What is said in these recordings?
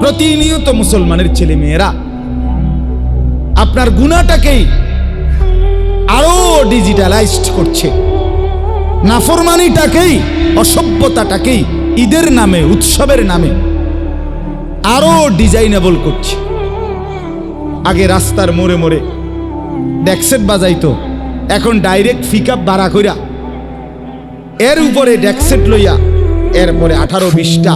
প্রতিনিয়ত মুসলমানের ছেলে মেয়েরা আপনার গুনাহটাকেই আরো ডিজিটালাইজড করছে, নাফরমানিটাকেই, অসভ্যতাটাকেই ঈদের নামে, উৎসবের নামে আরো ডিজাইনেবল করছে। আগে রাস্তার মোড়ে মোড়ে ডেক্সেট বাজাইতো, এখন ডাইরেক্ট পিকআপ ভাড়া কইরা এর উপরে ডেক্সেট লইয়া এরপরে 18-20টা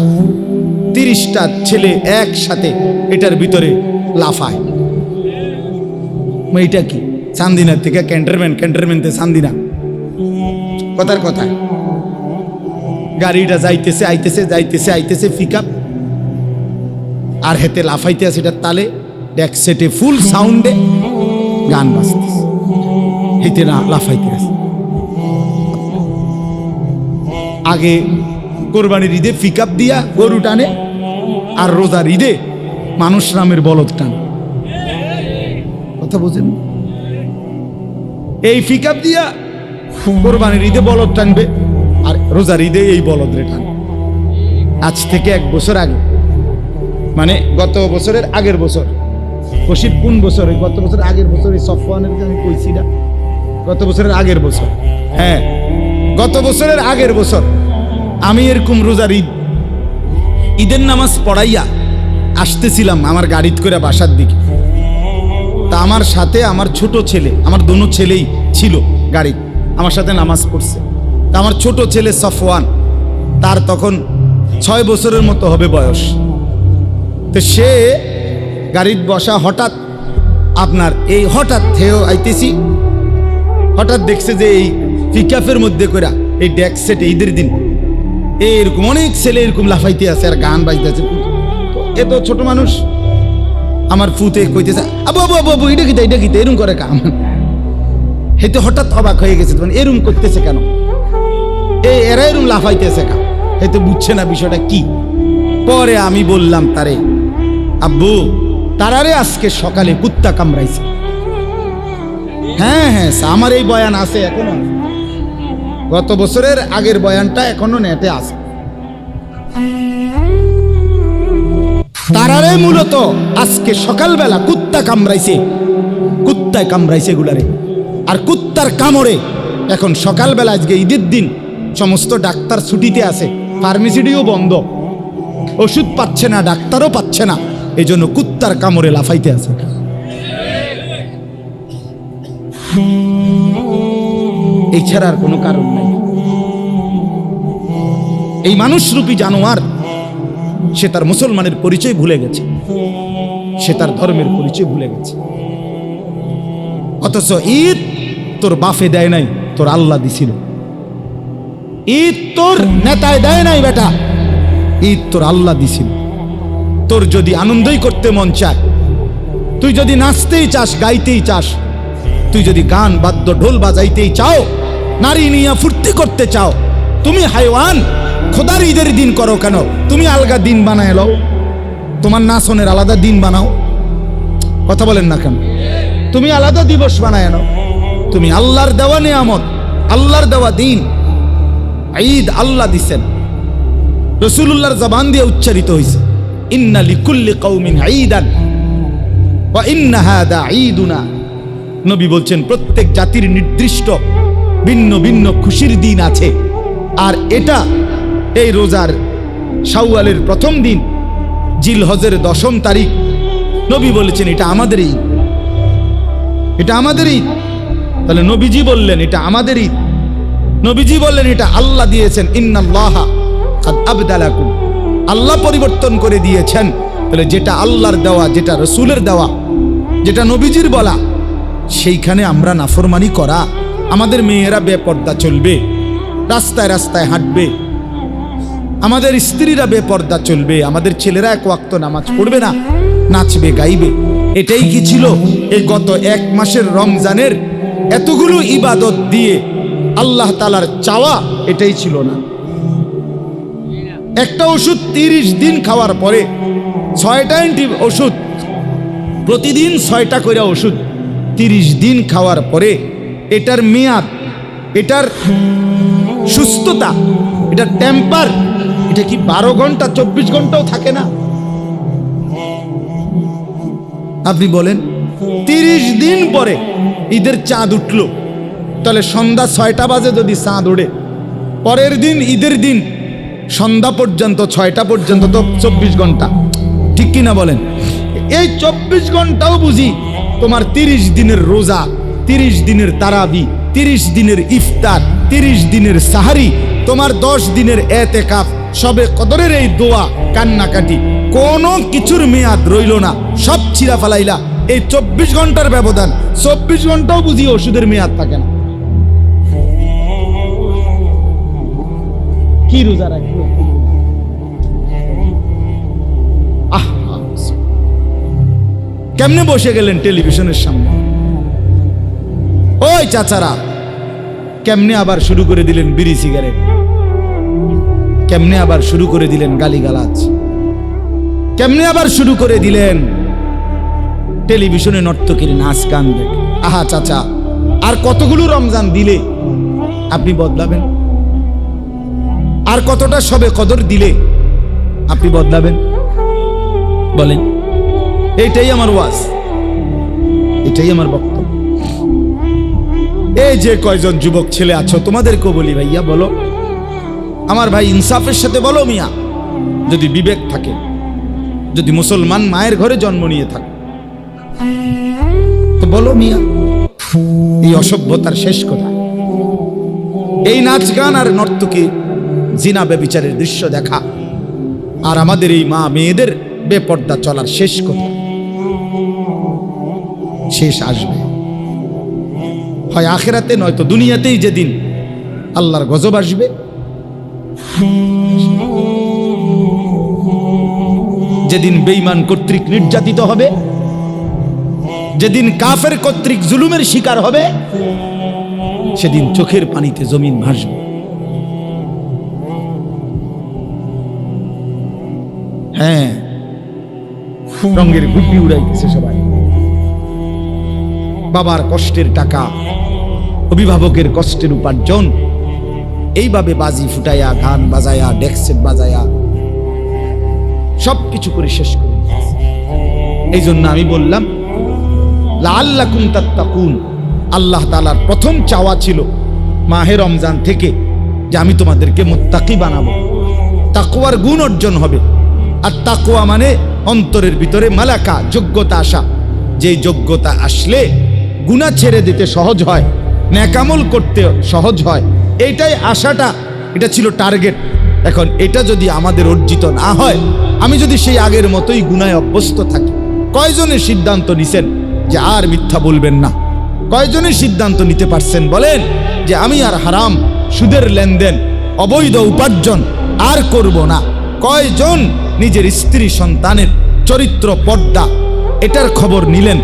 30টা ছেলে একসাথে এটার ভিতরে লাফায়। এইটা কি? চান্দিনার থেকে ক্যান্টনমেন্টে চান্দিনা, কথার কথা। গাড়িটা যাইতেছে আইতেছে, যাইতেছে আইতেছে, পিকআপ আর হেতে লাফাইতে আছে এটার তালে, ডেক্সেটে ফুল সাউন্ডে গান বাজতেছে, হেতে না লাফাইতে আছে। আগে কোরবানির ঈদে পিকআপ দিয়া গরু টানে, আর রোজার ঈদে মানুষ নামের বলদ টানে। কথা বুঝেন? এই পিকআপ দিয়া কোরবানির ঈদে বলদ টানবে, আর রোজার ঈদে এই বলদ রে টানবে। আজ থেকে 1 বছর আগে, মানে গত বছরের আগের বছর, বসির কোন বছর? গত বছরের আগের বছর, এই সফওয়ানের আমি কইছি না, গত বছরের আগের বছর, হ্যাঁ গত বছরের আগের বছর আমি এরকম রোজার ঈদের নামাজ পড়াইয়া আসতেছিলাম আমার গাড়িতে করে বাসার দিকে। তা আমার সাথে আমার ছোট ছেলে, আমার দোনো ছেলেই ছিল গাড়ি, আমার সাথে নামাজ পড়ছে। তা আমার ছোট ছেলে সফওয়ান, তার তখন 6 বছরের মতো হবে বয়স। তো সে গাড়িতে বসা, হঠাৎ আপনার এই হঠাৎ থেও আইতেছি, হঠাৎ দেখছে যে এই পিকআপের মধ্যে করে এই ডেক্সেট ঈদের দিন এরকম অনেক ছেলে এরকম লাফাইতে আছে আর গান বাজতেছে। এত ছোট মানুষ, আমার ফুতে কইতেছে আবু আবু আবু আবু এটা কিতা এরকম করে কাম। হেতে হঠাৎ অবাক হয়ে গেছে, মানে এরকম করতেছে কেন, এরা এরকম লাফাইতেছে কেন, হেতে বুঝছে না বিষয়টা কি। পরে আমি বললাম তারে, আব্বু তারারে আজকে সকালে কুত্তা কামড়াইছে। হ্যাঁ হ্যাঁ, আমার এই বয়ান আছে এখনো, গত বছরের আগের বয়ানটা এখনো নেটে আছে। তারারে মূলত আজকে সকালবেলা কুত্তা কামড়াইছে, কুত্তায় কামড়াইছে গুলারে। আর কুত্তার কামড়ে এখন সকালবেলা, আজকে ঈদের দিন, সমস্ত ডাক্তার ছুটিতে আছে, ফার্মেসিটিও বন্ধ, ওষুধ পাচ্ছে না, ডাক্তারও পাচ্ছে না, এই জন্য কুত্তার কামড়ে লাফাইতে আছে। এছাড়া আর কোনো কারণ নাই। এই মানুষরূপী জানোয়ার, সে তার মুসলমানের পরিচয় ভুলে গেছে, সে তার ধর্মের পরিচয় ভুলে গেছে। অথচ ঈদ তোর বাফে দেয় নাই, তোর আল্লাহ দিছিল। ঈদ তোর নেতায় দেয় নাই বেটা, ঈদ তোর আল্লাহ দিছিল। তোর যদি আনন্দই করতে মন চায়, তুই যদি নাচতেই চাস, গাইতেই চাস, তুই যদি গান বাদ্য ঢোল বাজাইতেই চাও, নারী নিয়ে ফুর্তি করতে চাও, তুমি হাইওয়ান খোদার ঈদের দিন করো কেন? তুমি আলগা দিন বানায় লও, তোমার নাচনের আলাদা দিন বানাও। কথা বলেন না কেন? তুমি আলাদা দিবস বানায় নাও। তুমি আল্লাহর দেওয়া নিয়ামত, আল্লাহর দেওয়া দিন, ঈদ আল্লাহ দিছেন, রাসূলুল্লাহর জবান দিয়ে উচ্চারিত হয়েছে, ইন্না লিকুল্লি কওমিন ঈদান ওয়া ইন্না হাদা ঈদুনা। নবী বলছেন প্রত্যেক জাতির নির্দিষ্ট ভিন্ন ভিন্ন খুশির দিন আছে, আর এটা এই রোজার শাওয়ালের প্রথম দিন, জিলহজের 10ম তারিখ, নবী বলেছেন এটা আমাদের ঈদ, এটা আমাদের ঈদ। তাহলে নবীজি বললেন এটা আমাদের ঈদ, নবীজি বললেন এটা আল্লাহ দিয়েছেন, ইন্নাল্লাহা কাদ আবদালাকুম, আল্লাহ পরিবর্তন করে দিয়েছেন। তাহলে যেটা আল্লাহর দেওয়া, যেটা রাসূলের দেওয়া, যেটা নবীজির বলা, সেইখানে আমরা নাফরমানি করা, আমাদের মেয়েরা বেপর্দা চলবে, রাস্তায় রাস্তায় হাঁটবে, আমাদের স্ত্রীরা বেপর্দা চলবে, আমাদের ছেলেরা 1 ওয়াক্ত নামাজ পড়বে না, নাচবে গাইবে। এটাই কি ছিল এই গত 1 মাসের রমজানের এতগুলো ইবাদত দিয়ে আল্লাহ তাআলার চাওয়া? এটাই ছিল না। একটা ওষুধ 30 দিন খাওয়ার পরে 6টা ওষুধ, প্রতিদিন 6টা করে ওষুধ 30 দিন খাওয়ার পরে এটার মেয়াদ, এটার সুস্থতা, এটার টেম্পার, এটা কি 12 ঘন্টা 24 ঘন্টাও থাকে না? আপনি বলেন 30 দিন পরে ঈদের চাঁদ উঠলো, তাহলে সন্ধ্যা 6টা বাজে যদি চাঁদ ওঠে, পরের দিন ঈদের দিন সন্ধ্যা পর্যন্ত 6টা পর্যন্ত তো 24 ঘন্টা, ঠিক কিনা বলেন? এই 24 ঘন্টাও বুঝি তোমার 30 দিনের রোজা, 30 দিনের তারাবি, 30 দিনের ইফতার, 30 দিনের সাহারি, তোমার 10 দিনের এতেকাফ, সবে কদরের এই দোয়া, কান্নাকাটি, কোনো কিছুর মেয়াদ রইল না, সব ছিঁড়া ফালাইলা। এই 24 ঘন্টার ব্যবধান, 24 ঘন্টাও বুঝি ওষুধের মেয়াদ থাকে না। কি রোজা রাখলো? কেমনে বসে গেলেন টেলিভিশনের সামনে? ওই চাচারা, কেমনে আবার শুরু করে দিলেন বিড়ি সিগারেট? কেমনে আবার শুরু করে দিলেন গালিগালাজ? কেমনে আবার শুরু করে দিলেন টেলিভিশনে নর্তকীর নাচ গান দেখে? আহা চাচা, আর কতগুলো রমজান দিলে আপনি বদলাবেন? আর কতটা সবে কদর দিলে আপনি বদলাবেন? বলেন। এইটাই আমার ওয়াজ, এটাই আমার বক্তব্য। এই যে কয়জন যুবক ছেলে আছো, তোমাদেরকেও বলি, ভাইয়া বলো, আমার ভাই ইনসাফের সাথে বলো মিয়া, যদি বিবেক থাকে, যদি মুসলমান মায়ের ঘরে জন্ম নিয়ে থাকে, তো বলো মিয়া, এই অসভ্যতার শেষ কথা, এই নাচ গান আর নর্তকী জিনা ব্যভিচারের দৃশ্য দেখা, আর আমাদের এই মা মেয়েদের বেপর্দা চলার শেষ কথা, শেষ আসবে হয় আখিরাতে, নয়তো দুনিয়াতেই যেদিন আল্লাহর গজব আসবে। যেদিন বেঈমান কর্তৃক নির্যাতিত হবে, যেদিন কাফের কর্তৃক জুলুমের শিকার হবে, সেদিন চোখের পানিতে জমিন ভাসবে। হ্যাঁ, রঙের গুড্ডি উড়াইতেছে সবাই, বাবার কষ্টের টাকা, অভিভাবকের কষ্টের উপার্জন, এইভাবে বাজি ফুটাইয়া, গান বাজায়া, ডেক্সেট বাজায়া সবকিছু করে শেষ করে দিয়েছে। এই জন্য আমি বললাম লাআল্লাকুম তাত্তাকুন, আল্লাহ তাআলার প্রথম চাওয়া ছিল মাহে রমজান থেকে যে আমি তোমাদেরকে মুত্তাকি বানাবো, তাকওয়ার গুণ অর্জন হবে। আর তাকওয়া মানে অন্তরের ভিতরে মালাকা, যোগ্যতা আসা, যে যোগ্যতা আসলে গুনাহ ছেড়ে দিতে সহজ হয়, নেকামল করতে সহজ হয়, এইটাই আশাটা, এটা ছিল টার্গেট। এখন এটা যদি আমাদের অর্জিত না হয়, আমি যদি সেই আগের মতোই গুনায় অভ্যস্ত থাকি, কয়জনের সিদ্ধান্ত নিছেন যে আর মিথ্যা বলবেন না? কয়জনের সিদ্ধান্ত নিতে পারছেন বলেন যে আমি আর হারাম, সুদের লেনদেন, অবৈধ উপার্জন আর করব না? কয়জন নিজের স্ত্রী সন্তানের চরিত্র, পর্দা, এটার খবর নিলেন,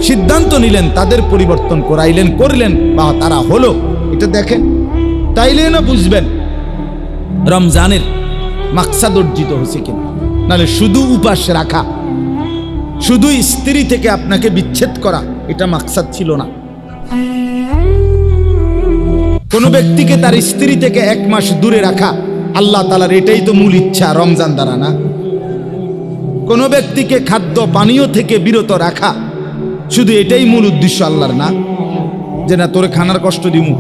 সিদ্ধান্ত নিলেন, তাদের পরিবর্তন করাইলেন, করলেন, বা তারা হলো? এটা দেখেন, তাইলে না বুঝবেন রমজানের মাকসাদ অর্জিত হয়েছে কিনা। নাহলে শুধু উপাস রাখা, শুধু স্ত্রী থেকে আপনাকে বিচ্ছেদ করা, এটা মাকসাদ ছিল না। কোন ব্যক্তিকে তার স্ত্রী থেকে 1 মাস দূরে রাখা আল্লাহ তাআলার এটাই তো মূল ইচ্ছা রমজান দ্বারা, না? কোন ব্যক্তিকে খাদ্য পানীয় থেকে বিরত রাখা শুধু এটাই মূল উদ্দেশ্য আল্লাহর, না? যে না তোরে খানার কষ্ট দিমু,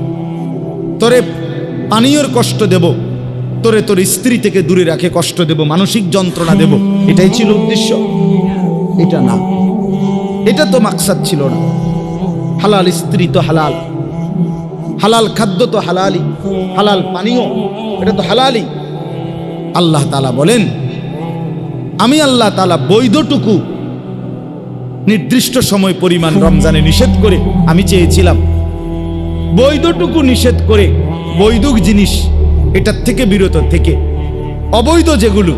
তোরে পানীয়র কষ্ট দেব, তোরে তোর স্ত্রী থেকে দূরে রাখে কষ্ট দেব, মানসিক যন্ত্রণা দেব, এটাই ছিল উদ্দেশ্য? এটা না, এটা তো মাকসাদ ছিল না। হালাল স্ত্রী তো হালাল, হালাল খাদ্য তো হালালি, হালাল পানীয় এটা তো হালালি। আল্লাহ তাআলা বলেন, আমি আল্লাহ তাআলা বৈধটুকু নির্দিষ্ট সময় পরিমাণ রমজানে নিষেধ করে আমি চেয়েছিলাম, বৈধটুকু নিষেধ করে বৈধ জিনিস এটার থেকে বিরত থেকে অবৈধ যেগুলো,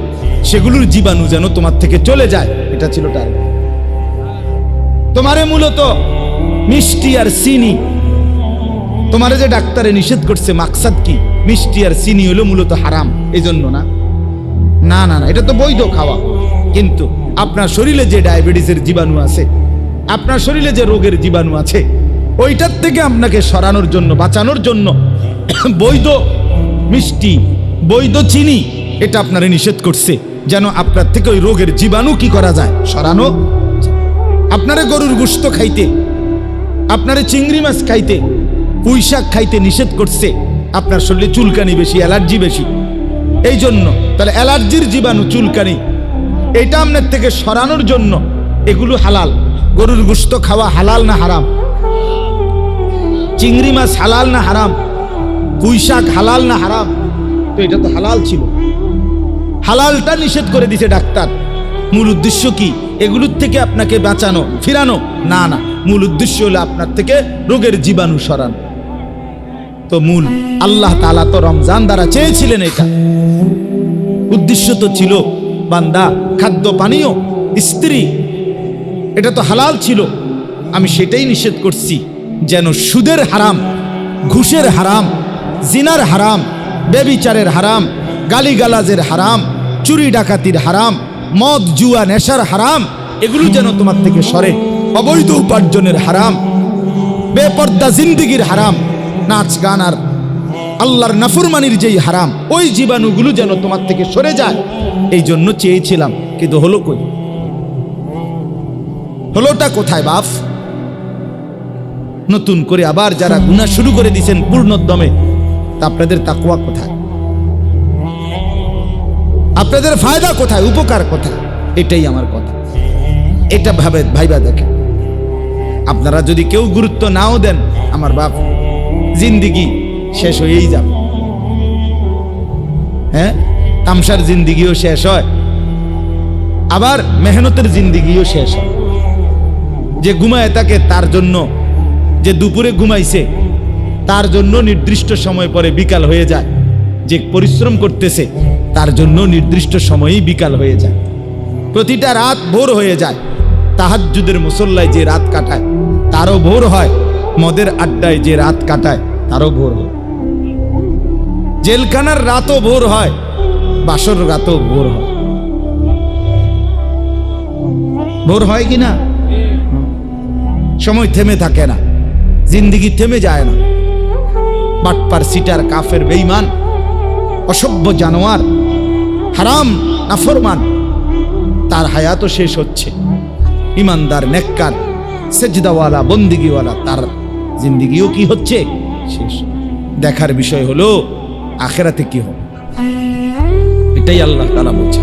সেগুলোর জীবাণু যেন তোমার থেকে চলে যায়, এটা ছিল টার্গেট। তোমারে মূলত মিষ্টি আর চিনি, তোমারে যে ডাক্তারে নিষেধ করছে, মাকসাদ কি? মিষ্টি আর চিনি হলো মূলত হারাম, এই জন্য না? না না না, এটা তো বৈধ খাওয়া, কিন্তু আপনার শরীরে যে ডায়াবেটিসের জীবাণু আছে, আপনার শরীরে যে রোগের জীবাণু আছে, ওইটার থেকে আপনাকে সরানোর জন্য, বাঁচানোর জন্য বৈধ মিষ্টি, বৈধ চিনি এটা আপনারে নিষেধ করছে, যেন আপনার থেকে ওই রোগের জীবাণু কি করা যায়, সরানো। আপনারে গরুর গোশত খাইতে, আপনারে চিংড়ি মাছ খাইতে, পুঁই শাক খাইতে নিষেধ করছে, আপনার শরীরে চুলকানি বেশি, অ্যালার্জি বেশি, এই জন্য। তাহলে অ্যালার্জির জীবাণু, চুলকানি, এটা আপনার থেকে সরানোর জন্য এগুলো হালাল। গরুর গোশত খাওয়া হালাল না হারাম? চিংড়ি মাছ হালাল না হারাম? পুঁই শাক হালাল না হারাম? তো এটা তো হালাল ছিল, হালালটা নিষেধ করে দিছে ডাক্তার। মূল উদ্দেশ্য কি? এগুলোর থেকে আপনাকে বাঁচানো, ফিরানো? না না, মূল উদ্দেশ্য হলো আপনার থেকে রোগের জীবাণু সরানো। তো মূল আল্লাহ তাআলা তো রমজান দ্বারা চেয়েছিলেন, এটা উদ্দেশ্য তো ছিল বান্দা খাদ্য পানীয়, স্ত্রী, এটা তো হালাল ছিল। আমি সেটাই নিষেধ করছি যেন সুদের হারাম, ঘুষের হারাম, জিনার হারাম, বেবিচারের হারাম, গালিগালাজের হারাম, চুরি ডাকাতির হারাম, মদ জুয়া নেশার হারাম, এগুলো যেন তোমার থেকে সরে। অবৈধ উপার্জনের হারাম, বেপর্দা জিন্দিগির হারাম, নাচ গান আর আল্লাহর নাফরমানির যেই হারাম, ওই জীবাণুগুলো যেন তোমার থেকে সরে যায়, এই জন্য চেয়েছিলাম। কিন্তু হলো কই? হলোটা কোথায় বাপ? নতুন করে আবার যারা গুনাহ শুরু করে দিয়েছেন পূর্ণোদ্যমে, তা আপনাদের তাকওয়া কোথায়? আপনাদের ফায়দা কোথায়? উপকার কোথায়? এটাই আমার কথা। এটা ভাইবা দেখেন। আপনারা যদি কেউ গুরুত্ব নাও দেন, আমার বাপ, জিন্দিগি শেষ হয়েই যাবে। হ্যাঁ, তামসার জিন্দিগিও শেষ হয়, আবার মেহনতের জিন্দিগিও শেষ হয়। যে ঘুমায় থাকে তার জন্য, যে দুপুরে ঘুমাইছে তার জন্য নির্দিষ্ট সময় পরে বিকাল হয়ে যায়। যে পরিশ্রম করতেছে তার জন্য নির্দিষ্ট সময়ই বিকাল হয়ে যায়। প্রতিটা রাত ভোর হয়ে যায়। তাহাজ্জুদের মুসল্লায় যে রাত কাটায় তারও ভোর হয়, মদের আড্ডায় যে রাত কাটায় তারও ভোর হয়। জেলখানার রাতও ভোর হয়, বাসর রাতও ভোর হয়। ভোর হয় কি না? সময় থেমে থাকে না, জিন্দিগি থেমে যায় না। বাটপার, সিটার, কাফের, বেঈমান, অসভ্য জানোয়ার, হারাম নাফরমান, তার হায়াতও শেষ হচ্ছে। ইমানদার, নেককার, সেজদাওয়ালা, বন্দিগিওয়ালা, তার জিন্দিগিও কি হচ্ছে? শেষ। দেখার বিষয় হলো আখিরাতে কি হবে, এটাই আল্লাহ তাআলা বলছে।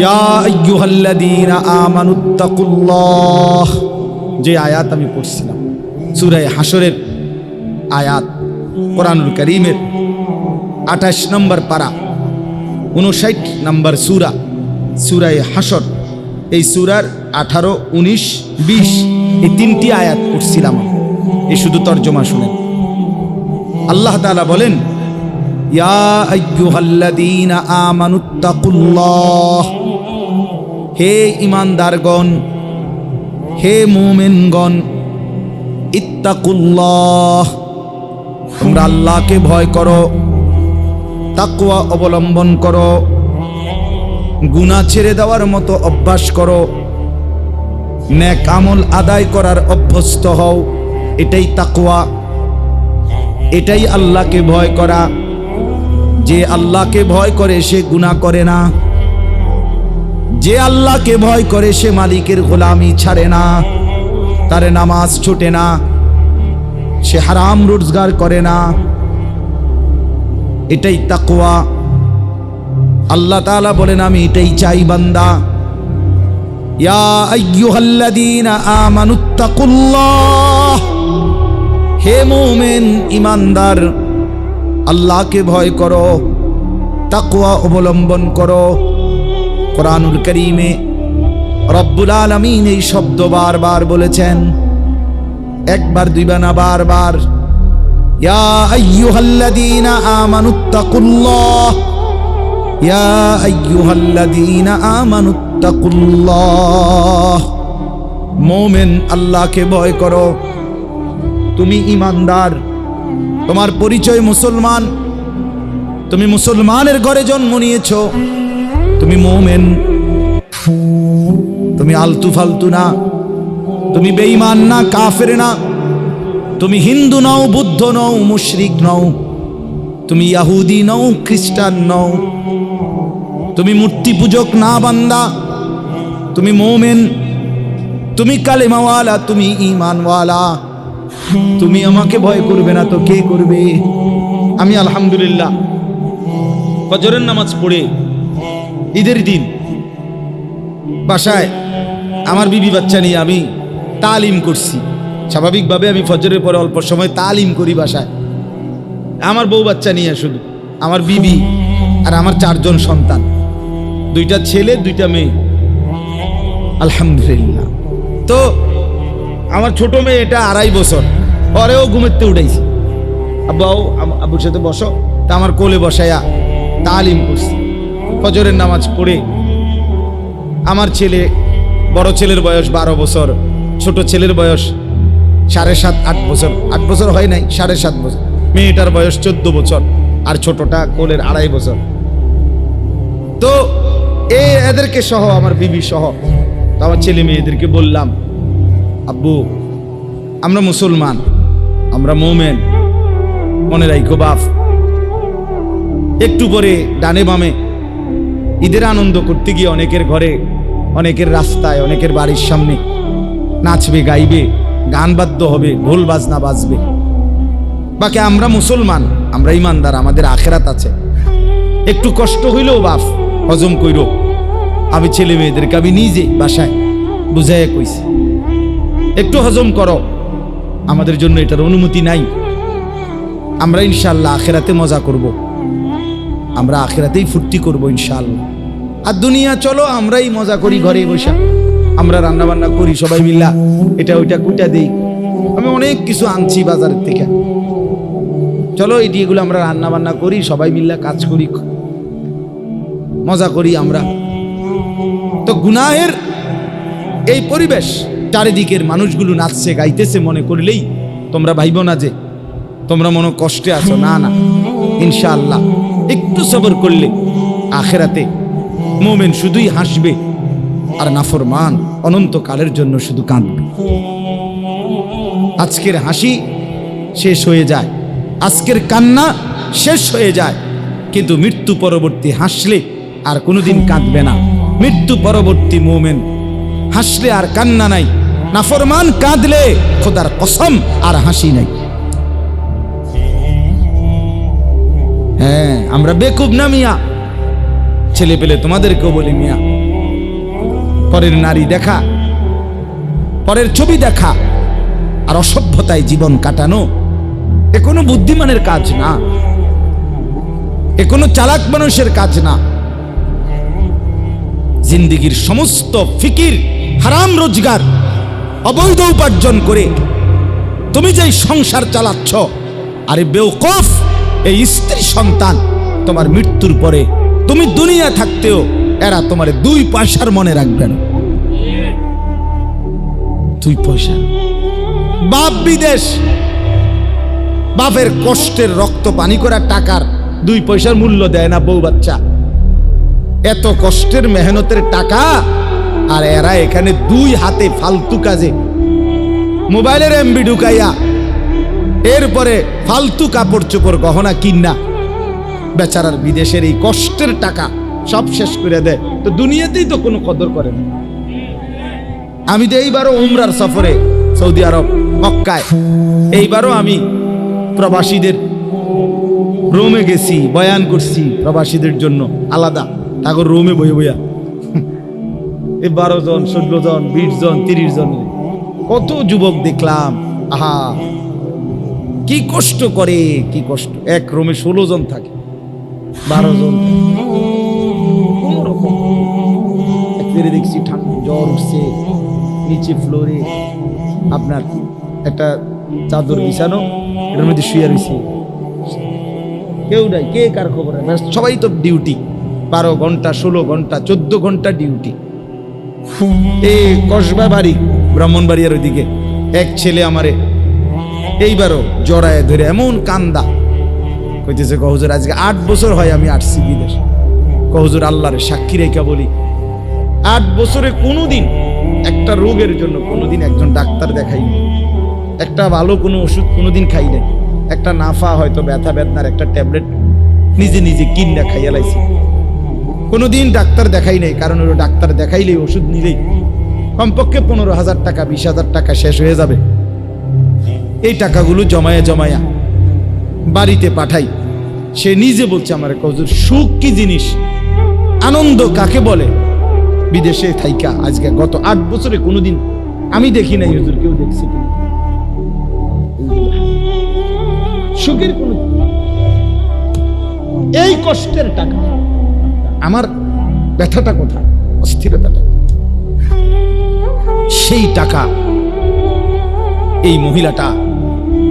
ইয়া আইয়ুহাল্লাযীনা আমানুত্তাকুল্লাহ, যে আয়াত আমি পড়ছিলাম সূরা হাশরের আয়াত, কোরআনুল কারীমের 28 নম্বর পারা, 59 নম্বর সূরা, সূরা হাশর। এই সূরার 18, 19, 20 এই তিনটি আয়াত পড়ছিলাম। এই শুধু তরজমা শুনেন। আল্লাহ তাআলা বলেন, ইয়া আইয়ুহাল্লাযীনা আমানুত্তাকুল্লাহ, হে ঈমানদারগণ, হে মুমিনগণ, ইত্তাকুল্লাহ, তোমরা আল্লাহকে ভয় করো, তাকওয়া অবলম্বন করো, গুনাহ ছেড়ে দেওয়ার মতো অভ্যাস করো, নেক আমল আদায় করার অভ্যস্ত হও। এটাই তাকওয়া, এটাই আল্লাহকে ভয় করা। যে আল্লাহকে ভয় করে সে গুনাহ করে না, যে আল্লাহকে ভয় করে সে মালিকের গোলামি ছাড়ে না, তার নামাজ ছুটে না, সে হারাম রোজগার করে না। এটাই তাকওয়া। আল্লাহ তাআলা বলেন, আমি এটাই চাই বান্দা। ইয়া আইয়ুহাল্লাযীনা আমানুত্তাকুল্লাহ, হে মুমিন, ঈমানদার, আল্লাহকে ভয় করো, তাকওয়া অবলম্বন করো। কোরআনুল কারীমে রব্বুল আলামিন এই শব্দ বারবার বলেছেন, একবার দুইবার না, বারবার। ইয়া আইয়ুহাল্লাযীনা আমানুত্তাকুল্লাহ, ইয়া আইয়ুহাল্লাযীনা আমানুত্তাকুল্লাহ। মুমিন, আল্লাহকে ভয় করো। তুমি ঈমানদার, তোমার পরিচয় মুসলমান, তুমি মুসলমানের ঘরে জন্ম নিয়েছো, তুমি মুমিন, তুমি আলতু ফালতু না, তুমি বেঈমান না, কাফের না, তুমি হিন্দু নও, বুদ্ধ নও, মুশরিক নও, তুমি ইহুদি নও, খ্রিস্টান নও, তুমি মূর্তি পূজক না বান্দা, তুমি মুমিন। তুমি কালেমাওয়ালা, তুমি ঈমানওয়ালা, তুমি আমাকে ভয় করবে না তো কে করবে? আমি আলহামদুলিল্লাহ ফজরের নামাজ পড়ে ঈদের দিন বাসায় আমার বিবি বাচ্চা নিয়ে আমি তালিম করছি। স্বাভাবিকভাবে আমি ফজরের পরে অল্প সময় তালিম করি বাসায়, আমার বউ বাচ্চা নিয়ে, শুধু আমার বিবি আর আমার 4 জন সন্তান, 2টা ছেলে 2টা মেয়ে আলহামদুলিল্লাহ। তো আমার ছোট মেয়ে এটা 2.5 বছর, পরেও ঘুমেতে উঠাইছি, আব্বাও আব্বুর সাথে বসো, তা আমার কোলে বসাইয়া তালিম করছি। ফজরের নামাজ পড়ে আমার ছেলে, বড় ছেলের বয়স 12 বছর, ছোট ছেলের বয়স 7.5 8 বছর, 8 বছর হয় নাই, 7.5 বছর, মেয়েটার বয়স 14 বছর, আর ছোটটা কোলের 2.5 বছর। তো এদেরকে সহ, আমার বিবি সহ, তো আমার ছেলে মেয়েদেরকে বললাম, আব্বু আমরা মুসলমান, আমরা মোমেন, মনে রাখো বাপ, একটু পরে ডানে বামে ঈদের আনন্দ করতে গিয়ে অনেকের ঘরে, অনেকের রাস্তায়, অনেকের বাড়ির সামনে নাচবে, গাইবে, গান বাদ্য হবে, ঢোল বাজনা বাজবে। বাকি আমরা মুসলমান, আমরা ইমানদার, আমাদের আখেরাত আছে, একটু কষ্ট হইলেও বাপ হজম কইরো। আমি ছেলে মেয়েদেরকে আমি নিজে বাসায় বুঝাইয়া কইছি, একটু হজম করো, আমাদের জন্য এটার অনুমতি নাই, আমরা ইনশাআল্লাহ আখেরাতে মজা করব, আমরা আখেরাতেই ফুর্তি করব ইনশাআল্লাহ। আর দুনিয়া চলো আমরাই মজা করি ঘরে বসে, আমরা রান্না বান্না করি সবাই মিল্লা, এটা ওইটা কুটা দেই, আমি অনেক কিছু আনছি বাজারের থেকে, চলো এগুলো আমরা রান্না বান্না করি, সবাই মিল্লা কাজ করি, মজা করি আমরা। তো গুনাহের এই পরিবেশ, চারিদিকের মানুষগুলো নাচছে গাইতেছে মনে করলেই তোমরা ভাইব না যে তোমরা মনে কষ্টে আছো, না না, ইনশাআল্লাহ একটু সবর করলে আখেরাতে মোমেন শুধুই হাসবে আর নাফরমান অনন্তকালের জন্য শুধু কাঁদবে। আজকের হাসি শেষ হয়ে যায়, আজকের কান্না শেষ হয়ে যায়, কিন্তু মৃত্যু পরবর্তী হাসলে আর কোনোদিন কাঁদবে না। মৃত্যু পরবর্তী মোমেন হাসলে আর কান্না নাই, নাফরমান কাঁদলে খোদার কসম আর হাসি নাই। হ্যাঁ, আমরা বেকুব না মিয়া, ছেলে পেলে তোমাদেরকেও বলি মিয়া, পরের নারী দেখা, পরের ছবি দেখা আর অসভ্যতায় জীবন কাটানো এ কোনো বুদ্ধিমানের কাজ না, এ কোনো চালাক মানুষের কাজ না। জিন্দেগির সমস্ত ফিকির হারাম রোজগার, অবৈধ উপার্জন করে তুমি যেই সংসার চালাচ্ছ, আরে বেওকফ, এই স্ত্রী সন্তান তোমার মৃত্যুর পরে তুমি দুনিয়া থাকতেও এরা তোমার 2 পয়সার মনে রাখবে না। 2 পয়সা, বাপ বিদেশ, বাপের কষ্টের রক্ত পানি করা টাকার 2 পয়সার মূল্য দেয় না বউ বাচ্চা, এত কষ্টের মেহনতের টাকা, আর এরা এখানে 2 হাতে ফালতু কাজে মোবাইলের এমবি ঢুকাইয়া এরপরে ফালতু কাপড় চোপড় গহনা কিনা বেচারার বিদেশের এই কষ্টের টাকা সব শেষ করে দেয়। তো দুনিয়াতেই তো কোনো কদর করে না। আমি তো এইবারও উমরার সফরে সৌদি আরব মক্কায়, এইবারও আমি প্রবাসীদের রোমে গেছি, বয়ান করছি প্রবাসীদের জন্য আলাদা, তাগর রোমে বইয়া বইয়া 12 জন 16 জন 20 জন 30 জন, কত যুবক দেখলাম, আহা কি কষ্ট করে, কি কষ্ট। এক রুমে 16 জন থাকে, 12 জন কোন রকম, একবারে দেখছি ঠান্ডা জ্বর উঠছে, নিচে ফ্লোরে আপনার একটা চাদর বিছানো, এটার মধ্যে শুয়ে রয়েছে, কেউ নাই, কে কার খবর, সবাই তো ডিউটি, 12 ঘন্টা 16 ঘন্টা 14 ঘন্টা ডিউটি। এই কসবা বাড়ি ব্রাহ্মণবাড়িয়ার ওইদিকে এক ছেলে আমারে এইবারও জড়ায় ধরে এমন কান্দা, কইতেছে কহুজুর আজকে 8 বছর হয় আমি আসছি বিদেশ। কহুজুর আল্লাহর সাক্ষী রেখা বলি, 8 বছরে কোনোদিন একটা রোগের জন্য কোনোদিন একজন ডাক্তার দেখাইনি, একটা ভালো কোনো ওষুধ কোনোদিন খাই নাই, একটা নাফা হয়তো ব্যথা বেদনার একটা ট্যাবলেট নিজে নিজে কিনে খাইয়া লাইছি, কোনোদিন ডাক্তার দেখাই নাই, কারণ ওই ডাক্তার দেখাইলেই ওষুধ নিলেই কমপক্ষে 15,000 টাকা 20,000 টাকা শেষ হয়ে যাবে। এই টাকাগুলো জমায়া জমায়া বাড়িতে পাঠাই। সে নিজে বলছে আমার হুজুর, সুখ কি জিনিস, আনন্দ কাকে বলে। বিদেশে থাইকা আজকে গত 8 বছরে কোনোদিন আমি দেখি নাই হুজুর কেউ দেখছে কিনা সুখের কোন। এই কষ্টের টাকা, আমার ব্যথাটা কোথায়, অস্থিরতাটা, সেই টাকা এই মহিলাটা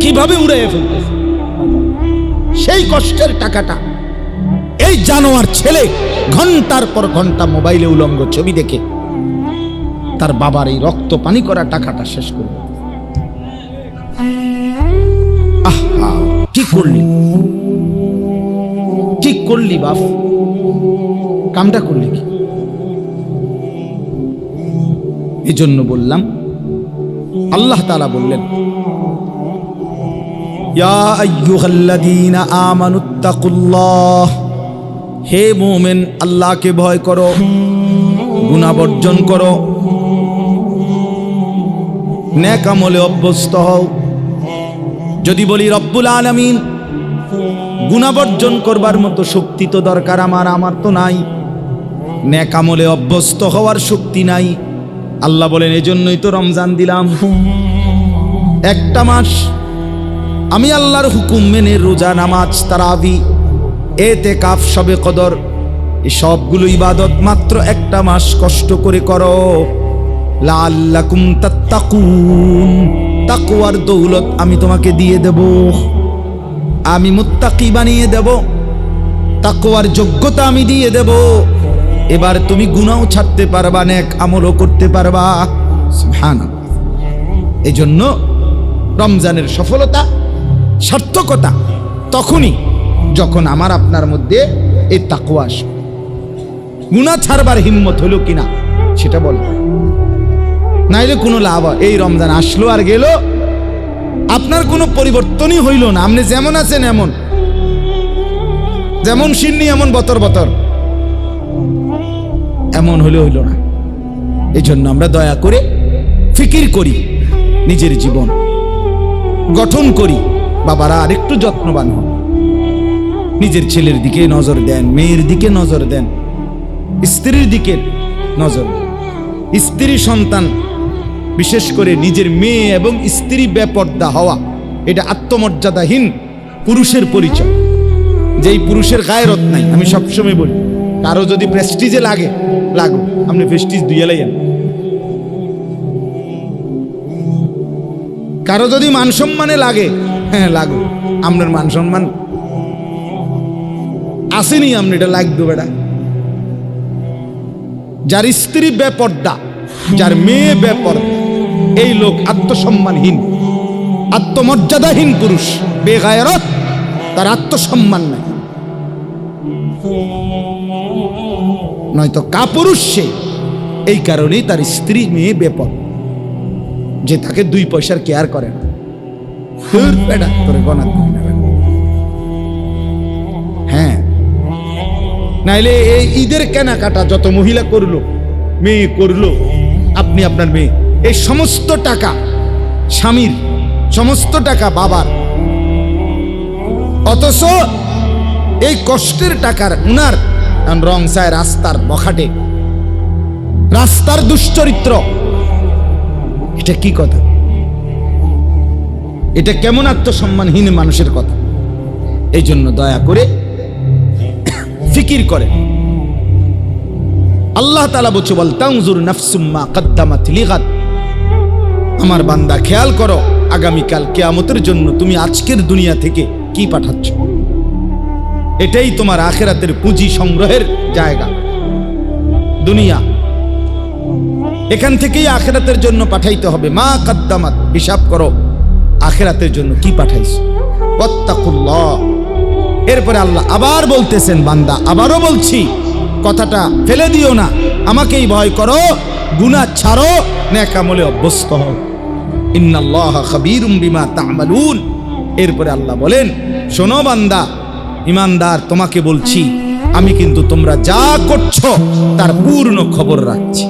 কিভাবে উড়াইয়া ফেলতেছে। সেই কষ্টের টাকাটা এই জানোয়ার ছেলে ঘন্টার পর ঘন্টা মোবাইলে উলঙ্গ ছবি দেখে তার বাবার এই রক্ত পানি করা টাকাটা শেষ করবে। আহা, কি করলি, কি করলি বাপ, কামটা করলি কি? এই জন্য বললাম, আল্লাহ তাআলা বললেন, ইয়া আইয়ুহাল্লাযীনা আমানুত্তাকুল্লাহ, হে মুমিন আল্লাহকে ভয় করো, গুনাহ বর্জন করো, নেক আমলে অভ্যস্ত হও। যদি বলি রব্বুল আলামিন, গুনাহ বর্জন করবার মতো শক্তি তো দরকার আমার তো নাই, নেক আমলে অভ্যস্ত হওয়ার শক্তি নাই। আল্লাহ বলেন, এজন্যই তো রমজান দিলাম, একটা মাস আমি আল্লাহর হুকুম মেনে রোজা, নামাজ, তারাবি, এতেকাফ, শবে কদর, এই সবগুলো ইবাদত মাত্র একটা মাস কষ্ট করে করো। লাআল্লাকুম তাত্তাকুন, তাকওয়ার দৌলত আমি তোমাকে দিয়ে দেব, আমি মুত্তাকি বানিয়ে দেব, তাকওয়ার যোগ্যতা আমি দিয়ে দেব। এবার তুমি গুনাহ ছাড়তে পারবা, নেক আমলও করতে পারবা। সুবহানাল্লাহ। এই জন্য রমজানের সফলতা, সার্থকতা তখনই যখন আমার আপনার মধ্যে এই তাকওয়া আসে। গুনাহ ছাড়বার হিম্মত হলো কিনা সেটা বল, নাইলে কোনো লাভ। এই রমজান আসলো আর গেল, আপনার কোনো পরিবর্তনই হইল না। আপনি যেমন আছেন এমন, যেমন সিন্নি এমন বতর বতর, এমন হলে হইল না। এই জন্য আমরা দয়া করে ফিকির করি, নিজের জীবন গঠন করি। বাবারা আর একটু যত্নবান হন, নিজের ছেলের দিকে নজর দেন, মেয়ের দিকে নজর দেন, স্ত্রীর দিকে নজর দেন। স্ত্রী সন্তান, বিশেষ করে নিজের মেয়ে এবং স্ত্রী বেপর্দা হওয়া, এটা আত্মমর্যাদাহীন পুরুষের পরিচয়। যেই পুরুষের গায়রত নাই, আমি সবসময় বলি, কারো যদি প্রেস্টিজে লাগে লাগো, আপনি প্রেস্টিজ দিয়ে লাইয়েন। কারো যদি মান সম্মানে লাগে, হ্যাঁ লাগো, আপনার মান সম্মান আসেনি, আপনি এটা লাগবে বেটা। যার স্ত্রী বেপর্দা, যার মেয়ে বেপর্দা, এই লোক আত্মসম্মানহীন, আত্মমর্যাদাহীন পুরুষ, বেগায়রত, তার আত্মসম্মান নাই। নয়তো কাপুরুষ সে। এই কারণেই তার স্ত্রী মেয়ে বেপর, যে তাকে 2 পয়সার কেয়ার করে না। হ্যাঁ, নাইলে এই ঈদের কেনাকাটা যত মহিলা করলো, মেয়ে করলো, আপনি আপনার মেয়ে, এই সমস্ত টাকা স্বামীর, সমস্ত টাকা বাবার, অথচ এই কষ্টের টাকার উনার রং চায় রাস্তার বখাটে, রাস্তার দুশ্চরিত্র। এটা কি কথা? এটা কেমন আত্মসম্মানহীন মানুষের কথা? এই জন্য দয়া করে ফিকির করে। আল্লাহ তাআলা বলছে, বল তানজুর নাফসুম মা কদ্দামাত লিগাদ। আমার বান্দা খেয়াল করো, আগামীকাল কিয়ামতের জন্য তুমি আজকের দুনিয়া থেকে কি পাঠাচ্ছ। এটাই তোমার আখিরাতের পুঁজি সংগ্রহের জায়গা। দুনিয়া, এখান থেকেই আখিরাতের জন্য পাঠাইতে হবে। মা কদ্দামাত, হিসাব করো আখিরাতের জন্য কি পাঠাইছো। ওয়াত্তাকুল্লাহ। এরপরে আল্লাহ আবার বলতেছেন, বান্দা আবারও বলছি, কথাটা ফেলে দিও না, আমাকেই ভয় করো, গুনাহ ছাড়ো, নেক আমলে অভ্যস্ত হও। ইন্নাল্লাহা খাবীরুম বিমা তা'মালুন। এরপরে আল্লাহ বলেন, শোনো বান্দা ইমানদার, তোমাকে বলছি, আমি কিন্তু তোমরা যা করছো তার পূর্ণ খবর রাখছি।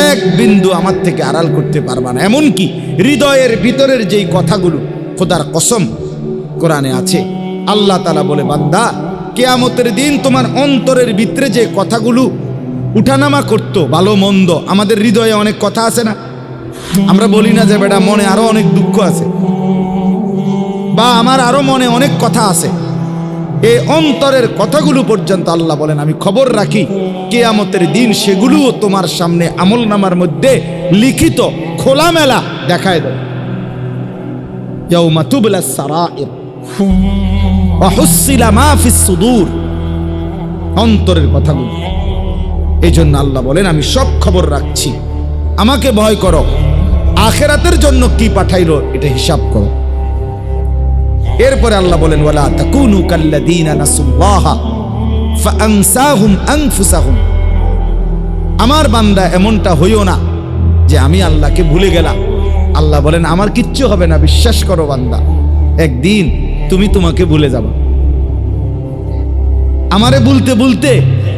এক বিন্দু আমার থেকে আড়াল করতে পারবা না। এমনকি হৃদয়ের ভিতরের যেই কথাগুলো খোদার কসম কোরআনে আছে, আল্লাহ তাআলা বলে, বান্দা কিয়ামতের দিন তোমার অন্তরের ভিতরে যে কথাগুলো উঠানামা করতো, ভালো মন্দ, আমাদের হৃদয়ে অনেক কথা আছে না? আমরা বলি না যে বেটা মনে আরো অনেক দুঃখ আছে, বা আমার আরো মনে অনেক কথা আছে। এই অন্তরের কথাগুলো পর্যন্ত আল্লাহ বলেন আমি খবর রাখি, কিয়ামতের দিন সেগুলোও তোমার সামনে আমলনামার মধ্যে লিখিত খোলামেলা দেখায় দেয়। ইয়াউমা তুবলাস সারাইর ওয়া হুসিলা মা ফিস সুদূর, অন্তরের কথাগুলো। এই জন্য আল্লাহ বলেন আমি সব খবর রাখছি, আমাকে ভয় করো, আখিরাতের জন্য কি পাঠাইলো এটা হিসাব করো। এরপরে আল্লাহ বলেন ওয়ালা তাকুনু কাল্লাযীনা নাসুল্লাহা ফাআনসাহুম আনফুসাহুম, আমার বান্দা এমনটা হইও না যে আমি আল্লাহকে ভুলে গেলাম। আল্লাহ বলেন আমার কিচ্ছু হবে না, বিশ্বাস করো বান্দা, একদিন তুমি তোমাকে ভুলে যাবে। আমারে বলতে বলতে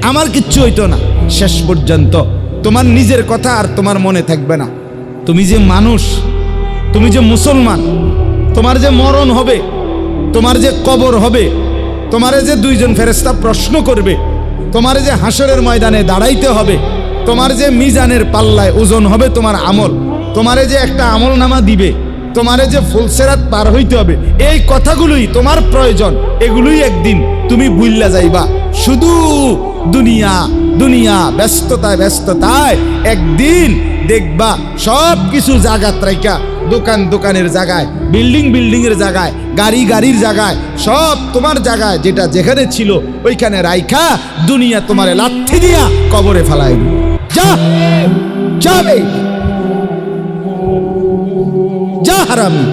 আমার কিচ্ছু হইতো না, শেষ পর্যন্ত তোমার নিজের কথা আর তোমার মনে থাকবে না। তুমি যে মানুষ, তুমি যে মুসলমান, তোমার যে মরণ হবে, তোমার যে কবর হবে, তোমারে যে দুইজন ফেরেশতা প্রশ্ন করবে, তোমারে যে হাসরের ময়দানে দাঁড়াইতে হবে, তোমার যে মিজানের পাল্লায় ওজন হবে তোমার আমল, তোমারে যে একটা আমল নামা দিবে, তোমারে যে ফুলসেরাত পার হইতে হবে, এই কথাগুলোই তোমার প্রয়োজন। এগুলোই একদিন তুমি ভুইল্লা যাইবা। শুধু দুনিয়া দুনিয়া, ব্যস্ততায় ব্যস্ততায় একদিন দেখবা সব কিছু জায়গা ত্রাইকা, দোকান দোকানের জায়গায়, বিল্ডিং বিল্ডিং এর জায়গায়, গাড়ি গাড়ির জায়গায়, সব তোমার জায়গায় যেটা যেখানে ছিল ওইখানে রাইখা দুনিয়া তোমারে লাথি দিয়া কবরে ফেলাই দিবে। যা যাবে, যা হারামি।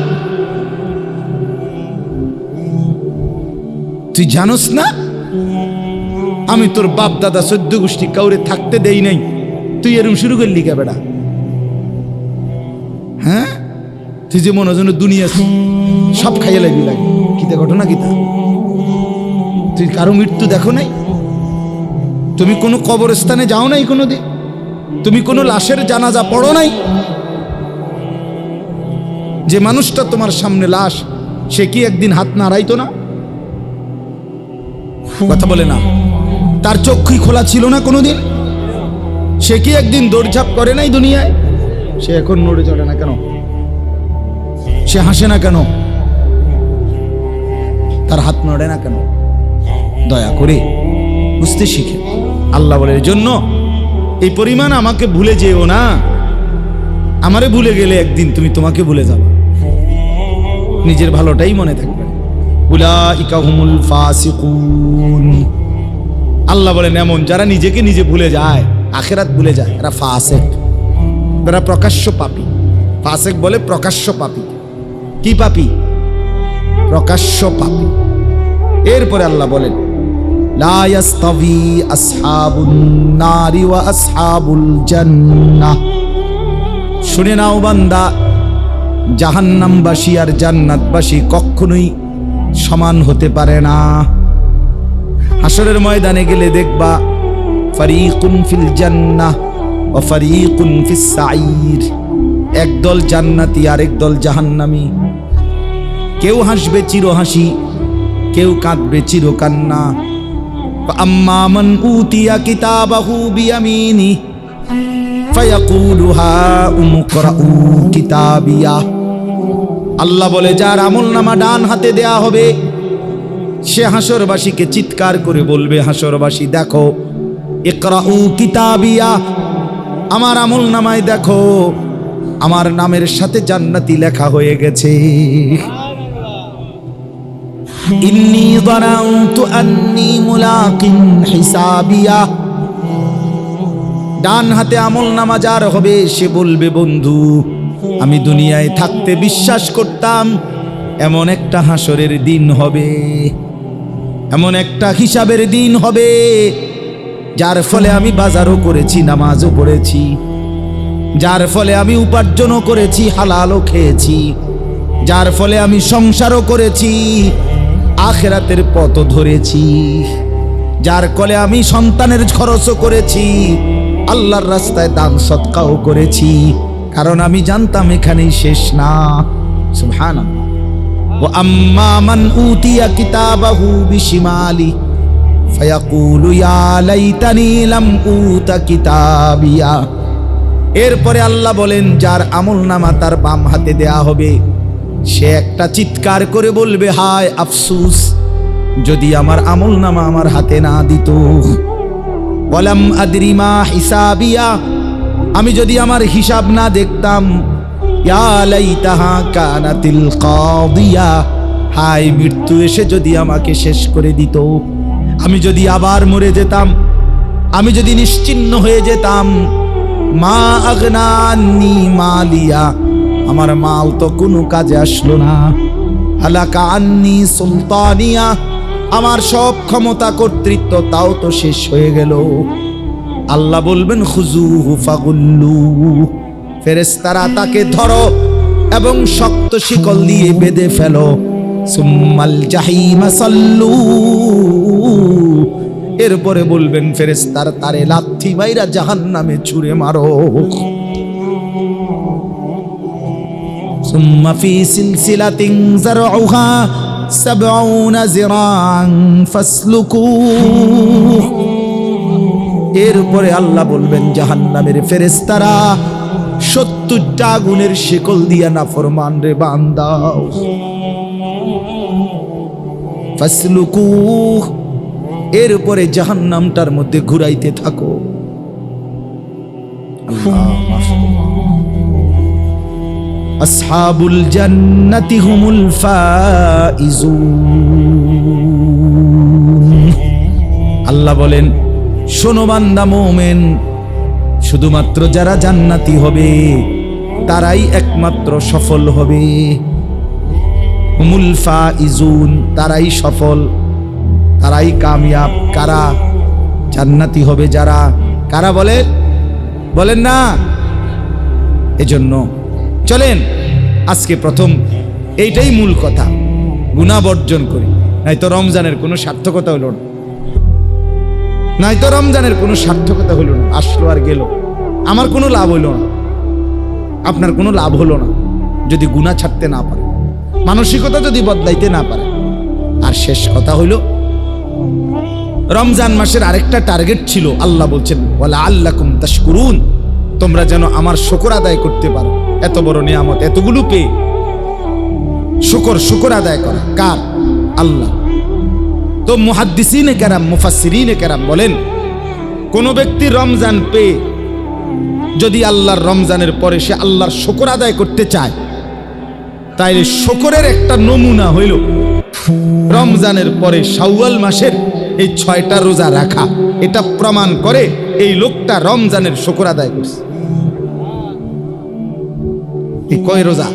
তুই জানোস না আমি তোর বাপ দাদা 14 গোষ্ঠী কাউরে থাকতে দেই নাই, তুই এরম শুরু করলি কে বেটা? হ্যাঁ, তুই যে মনে হয় দুনিয়া সব খাইয়ে লাগবি লাগে। কিতা ঘটনা কিতা? তুই কারো মৃত্যু দেখো নাই? তুমি কোনো কবরস্থানে যাও নাই কোনোদিন? তুমি কোনো লাশের জানাজা পড়ো নাই? যে মানুষটা তোমার সামনে লাশ, সে কি একদিন হাত নাড়াইতো না? কথা বলে না? তার চক্ষুই খোলা ছিল না কোনোদিন? সে কি একদিন দৌড়ঝাঁপ করে নাই দুনিয়ায়? সে এখন নড়ে চলে না কেন? সে হাসে না কেন? তার হাত নড়ে না কেন? দয়া করে বুঝতে শিখে। আল্লাহ বলে, এর জন্য এই পরিমাণ আমাকে ভুলে যেও না। আমারে ভুলে গেলে একদিন তুমি তোমাকে ভুলে যাবে, নিজের ভালোটাই মনে থাকবে। উলাইকা হুমুল ফাসিকুন, আল্লাহ বলেন এমন যারা নিজেকে নিজে ভুলে যায়, আখিরাত ভুলে যায়, এরা ফাসিক, এরা প্রকাশ্য পাপী। ফাসিক বলে প্রকাশ্য পাপী। কি পাপী? প্রকাশ্য পাপী। এরপরে আল্লাহ বলেন লা ইয়াস্তাবি আসহাবুন নারি ওয়া আসহাবুল জান্নাহ, শুনে নাও বান্দা, জাহান্নামবাসী আর জান্নাতবাসী কখনোই সমান হতে পারে না। হাসরের ময়দানে গেলে দেখবা ফারিকুন ফিল জান্নাহ ওয়া ফারিকুন ফিস সাঈর, একদল জান্নাতি আর একদল জাহান্নামী। কেউ হাসবে চির হাসি, কেউ কাঁদবে চির কান্না। আম্মা মান উতিয়া কিতাবাহু বিয়ামিনি ফায়াকুলু হাউম ইকরাউ কিতাবিয়া, আল্লাহ বলে যার আমলনামা ডান হাতে দেয়া হবে সে হাসরবাসীকে চিৎকার করে বলবে, হাসরবাসী দেখো, ইকরাউ কিতাবিয়া, আমার আমলনামায় দেখো আমার নামের সাথে জান্নাতি লেখা হয়ে গেছে। ইন্নী যানানতু আন্নী মুলাকিন হিসাবিয়া, ডান হাতে আমলনামা যার হবে সে বলবে, বন্ধু আমি দুনিয়ায় থাকতে বিশ্বাস করতাম এমন একটা হাসরের দিন হবে, এমন একটা হিসাবের দিন হবে যার ফলে আমি বাজারও করেছি, নামাজও পড়েছি, যার ফলে আমি উপার্জনও করেছি, হালালও খেয়েছি, যার ফলে আমি সংসারও করেছি, আখিরাতের পথও ধরেছি, যার ফলে আমি সন্তানের খরচও করেছি, আল্লাহর রাস্তায় দান সদকাও করেছি, কারণ আমি জানতাম এখানেই শেষ না। সুবহানাল্লাহ। ওয়া আম্মা মান উতিয়া কিতাবাহু বিশিমালি ফায়াকুলু ইয়া লাইতানি লাম উতা কিতাবিয়া। এরপরে আল্লাহ বলেন, যার আমলনামা তার বাম হাতে দেয়া হবে, সে একটা চিৎকার করে বলবে, হায় আফসোস, যদি আমার আমলনামা আমার হাতে না দিত। ওয়ালাম আদরি মা হিসাবিয়া, আমি যদি আমার হিসাব না দেখতাম। ইয়া লাইতাহা কানাতিল কাদিয়া, হায় মৃত্যু এসে যদি আমাকে শেষ করে দিত, আমি যদি আবার মরে যেতাম, আমি যদি নিশ্চিহ্ন হয়ে যেতাম। মা আগনা আন্নি মালিয়া, আমার মাল তো কোনো কাজে আসলো না। হালাকা আন্নি সুলতানিয়া, আমার সব ক্ষমতা কর্তৃত্ব তাও তো শেষ হয়ে গেল। আল্লাহ বলবেন, খুজুহু ফাগুল্লু, ফেরেশতারা তাকে ধরো এবং শক্ত শিকল দিয়ে বেঁধে ফেলো। সুম্মাল জাহিমা সাল্লু, এরপরে বলবেন ফেরেশতার তারে লাথি মাইরা জাহান্নামে ছুঁড়ে মারো। সুম্মা ফি সিলসিলাতিন যারউহা ৭০ যিরাআন ফাসলুকু, এরপরে আল্লাহ বলবেন জাহান্নামের ফেরেশতারা ৭০টা আগুনের শিকল দিয়া নাফরমান রে বান্দাও। ফাসলুকু, এরপরে জাহান্নামটার মধ্যে ঘুরাইতে থাকো। আসহাবুল জান্নাতি হুমুল ফাইজুন। আল্লাহ বলেন, শোনো বান্দা মুমিন, শুধুমাত্র যারা জান্নাতি হবে তারাই একমাত্র সফল হবে। হুমুল ফাইজুন, তারাই সফল, তারাই কামিয়াব। কারা? জান্নাতি হবে যারা। কারা বলেন না? এজন্য চলেন আজকে প্রথম এইটাই মূল কথা, গুনাহ বর্জন করি, নয়তো রমজানের কোনো সার্থকতা হলো না। নয়তো রমজানের কোনো সার্থকতা হলো না। আসলো আর গেল, আমার কোনো লাভ হইল না, আপনার কোনো লাভ হলো না যদি গুনাহ ছাড়তে না পারে, মানসিকতা যদি বদলাইতে না পারে। আর শেষ কথা হইল, রমজান মাসের আরেকটা টার্গেট ছিল, আল্লাহ বলছেন ওয়ালা আল্লাকুম তাশকুরুন, তোমরা যেন আমার শুকর আদায় করতে পারো। এত বড় নিয়ামত, এতগুলো পেয়ে শুকর আদায় করা কার? আল্লাহ। তো মুহাদ্দিসিনে কেরাম, মুফাসসিরিনে কেরাম বলেন, কোন ব্যক্তি রমজান পেয়ে যদি আল্লাহর রমজানের পরে সে আল্লাহর শুকর আদায় করতে চায়, তাইলে শুকরের একটা নমুনা হইল রমজানের পরে শাওয়াল মাসের এই 6টা রোজা রাখা। এটা প্রমাণ করে এই লোকটা রমজানের শুকর আদায় করছে। এই কয় রোজা?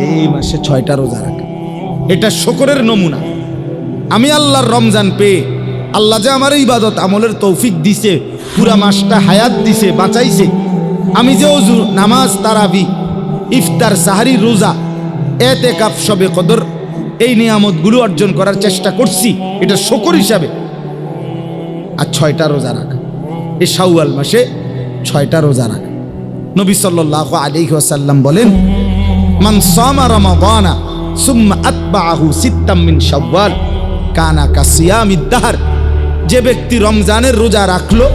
এই মাসে 6টা রোজা রাখা, এটা শুকরের নমুনা। আমি আল্লাহর রমজান পেয়ে, আল্লাহ যে আমার ইবাদত আমলের তৌফিক দিছে, পুরা মাসটা হায়াত দিছে, বাঁচাইছে, আমি যে ওযু, নামাজ, তারাবি, ইফতার, সাহারি, রোজা, এতেকাফ, শবে কদর, এই নিয়ামতগুলো অর্জন করার চেষ্টা করছি, এটা শুকর হিসাবে। আর 6টা রোজা রাখা, এই শাওয়াল মাসে 6টা রোজা রাখা। নবী সাল্লাল্লাহু আলাইহি ওয়াসাল্লাম বলেন, মান সামা রমাদানা সুম্মা আতবাআহু সিত্তাম মিন শাওয়াল কানা কাসিয়ামিদ দাহর। যে ব্যক্তি রমজানের রোজা রাখলো,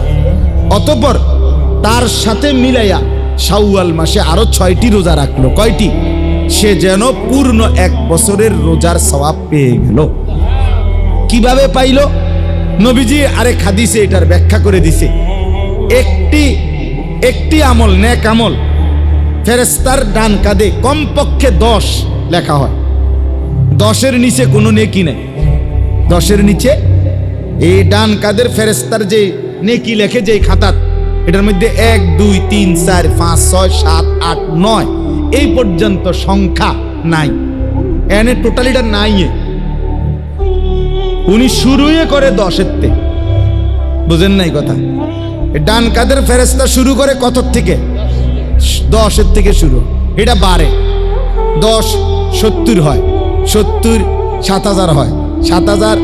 অতঃপর তার সাথে মিলাইয়া শাওয়াল মাসে আরো 6টি রোজা রাখলো, কয়টি? সে যেন পূর্ণ 1 বছরের রোজার সওয়াব পেয়ে গেল। কিভাবে পাইল? নবীজি আরেক হাদিসে এটার ব্যাখ্যা করে দিছে। একটি আমল, নেক আমল, ফেরেশতার ডান কাঁধে কমপক্ষে 10 লেখা হয়। 10-এর নিচে কোনো নেকি নেই। 10-এর নিচে এই ডান কাঁধের ফেরেশতার যে নেকি লেখে, যে খাতাত, এটার মধ্যে 1, 2, 3, 4, 5, 6, 7, 8, 9 এই পর্যন্ত সংখ্যা নাই। এনে টোটালিটা নাই। উনি শুরুই করে 10-এর থেকে। বুঝেন নাই কথা? ডান কাঁধের ফেরেশতা শুরু করে কত থেকে? 10-এর থেকে শুরু। এটা বাড়ে, 10 70 হয়, 70 7000 হয়, 7000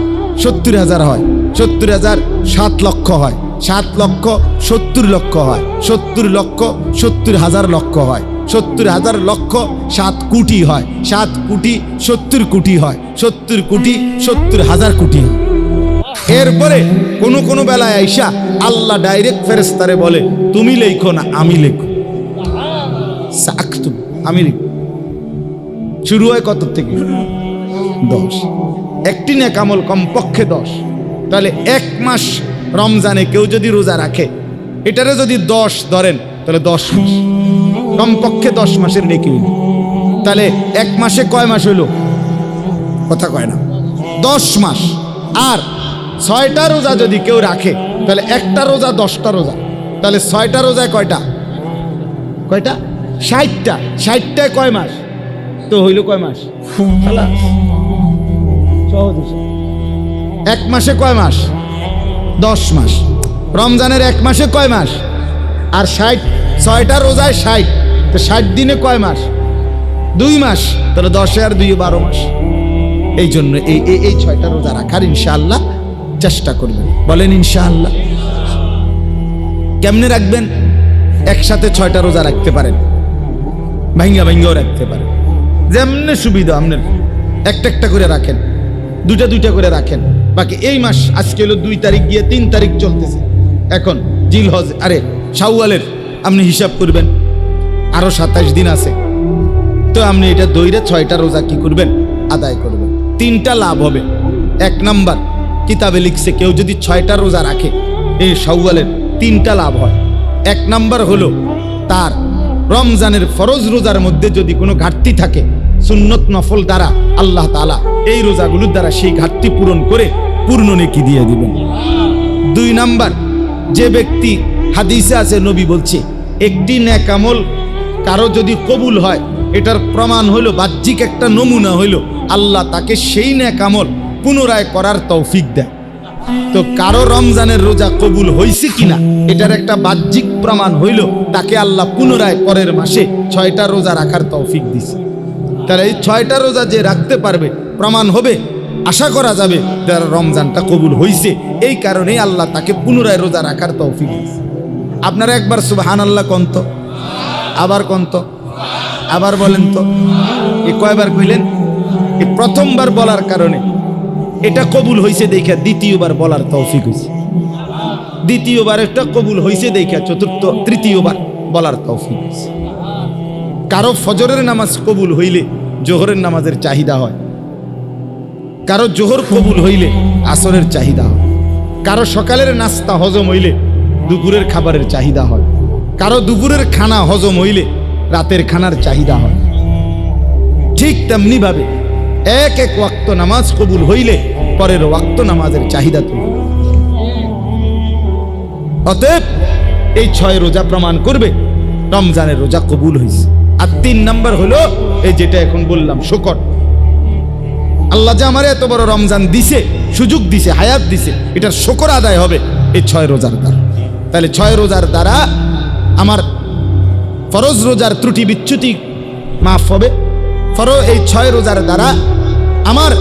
70,000 হয়, 70,000 7 লক্ষ হয়, 7 লক্ষ 70 লক্ষ হয়, 70 লক্ষ 70,000 লক্ষ হয়, 70,000 লক্ষ 7 কোটি হয়, 7 কোটি 70 কোটি হয়, 70 কোটি 70,000 কোটি হয়। এরপরে কোন বেলায় আইসা আল্লাহ ডাইরেক্ট ফেরেশতারে বলে তুমি লেখো না আমি লেখো, আমি লিখব। শুরু হয় কত থেকে? 10। একটি নেক আমল কমপক্ষে 10। তাহলে 1 মাস রমজানে কেউ যদি রোজা রাখে, এটারে যদি 10 ধরেন তাহলে 10 মাস, কমপক্ষে 10 মাসের নেকি হইল। তাহলে 1 মাসে কয় মাস হইল? কথা কয় না, 10 মাস। আর 6টা রোজা যদি কেউ রাখে তাহলে একটা রোজা 10টা রোজা, তাহলে 6টা রোজায় কয়টা? 60টা। 60টায় কয় মাস? তো হইল কয় মাস? সহজ। 1 মাসে কয় মাস? 10 মাস। রমজানের 1 মাসে কয় মাস? আর 6টা রোজায় 60, তো 60 দিনে কয় মাস? 2 মাস। তাহলে 10 আর 2 12 মাস। এই জন্য এই 6টা রোজা রাখার ইনশাআল্লাহ চেষ্টা করবেন। বলেন ইনশাআল্লাহ। কেমনে রাখবেন? একসাথে 6টা রোজা রাখতে পারেন, ভাঙ্গাও রাখতে পারেন, যেমনে সুবিধা আপনার। একটা করে রাখেন, 2টা করে রাখেন। বাকি এই মাস আজকে হলো 2 তারিখ গিয়ে 3 তারিখ চলতেছে, এখন জিলহজ শাওয়ালের আপনি হিসাব করবেন, আরো 27 দিন আছে। তো আপনি এটা দইরে 6টা রোজা কি করবেন? আদায় করবেন। 3টা লাভ হবে। 1 নাম্বার, কিতাবে লিখছে কেউ যদি 6টা রোজা রাখে এই শাওয়ালের 3টা লাভ হয়। 1 নাম্বার হলো তার রমজানের ফরজ রোজার মধ্যে যদি কোনো ঘাটতি থাকে, সুন্নত নফল দ্বারা আল্লাহ তাআলা এই রোজাগুলোর দ্বারা সেই ঘাটতি পূরণ করে পূর্ণ নেকি দিয়ে দিবেন। 2 নাম্বার, যে ব্যক্তি, হাদিসে আছে নবী বলছে একটি নেক আমল কারো যদি কবুল হয়, এটার প্রমাণ হইল, বাহ্যিক একটা নমুনা হইল আল্লাহ তাকে সেই নেক আমল পুনরায় করার তৌফিক দেয়। তো কারো রমজানের রোজা কবুল হয়েছে কিনা এটার একটা বাহ্যিক প্রমাণ হইল তাকে আল্লাহ পুনরায় পরের মাসে 6টা রোজা রাখার তৌফিক দিছে। তাহলে এই 6টা রোজা যে রাখতে পারবে, প্রমাণ হবে, আশা করা যাবে যার রমজানটা কবুল হয়েছে। এই কারণেই আল্লাহ তাকে পুনরায় রোজা রাখার তৌফিক দিছে। আপনারা একবার সুবহানাল্লাহ কন্ত, আবার কন্ত, আবার বলেন তো। এ কয়বার কইলেন? এই প্রথমবার বলার কারণে এটা কবুল হয়েছে দেখা দ্বিতীয়বার বলার তৌফিক হয়েছে, দ্বিতীয়বার এটা কবুল হয়েছে দেখা তৃতীয়বার বলার তৌফিক হয়েছে। কারো ফজরের নামাজ কবুল হইলে জোহরের নামাজের চাহিদা হয়, কারো জোহর কবুল হইলে আসরের চাহিদা হয়, কারো সকালের নাস্তা হজম হইলে দুপুরের খাবারের চাহিদা হয়, কারো দুপুরের খানা হজম হইলে রাতের খানার চাহিদা হয়। ঠিক তেমনি ভাবে এক ওয়াক্ত নামাজ কবুল হইলে পরের ওয়াক্ত নামাজের চাহিদা তৈরি। অতএব এই 6 রোজা প্রমাণ করবে রমজানের রোজা কবুল হয়েছে। আর 3 নাম্বার হলো এই যেটা এখন বললাম, শুকর। আল্লাহ যে আমার এত বড় রমজান দিছে, সুযোগ দিছে, হায়াত দিছে, এটার শুকর আদায় হবে এই 6 রোজার দ্বারা। তাহলে 6 রোজার দ্বারা আমার ফরজ রোজার ত্রুটি বিচ্যুতি মাফ হবে। এই 6 রোজার দ্বারা আমার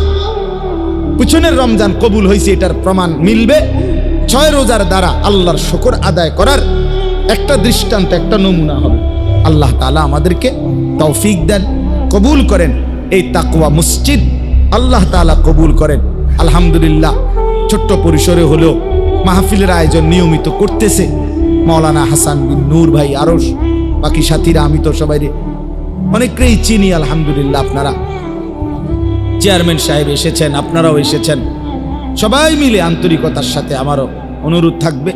পিছনের রমজান কবুল হয়েছে এটার প্রমাণ মিলবে। 6 রোজার দ্বারা আল্লাহর শুকর আদায় করার একটা দৃষ্টান্ত, একটা নমুনা হবে। আল্লাহ তাআলা আমাদেরকে তৌফিক দেন, কবুল করেন। এই তাকওয়া মসজিদ আল্লাহ তাআলা কবুল করেন। আলহামদুলিল্লাহ, ছোট্ট পরিসরে হলেও মাহফিলের আয়োজন নিয়মিত করতেছে মাওলানা হাসান বিন নূর ভাই, আরশ, বাকি সাথীরা, আমি তো সবাই অনেকেই চিনি। আলহামদুলিল্লাহ, আপনারা চেয়ারম্যান সাহেব এসেছেন, আপনারাও এসেছেন, সবাই মিলে আন্তরিকতার সাথে আমারও অনুরোধ থাকবে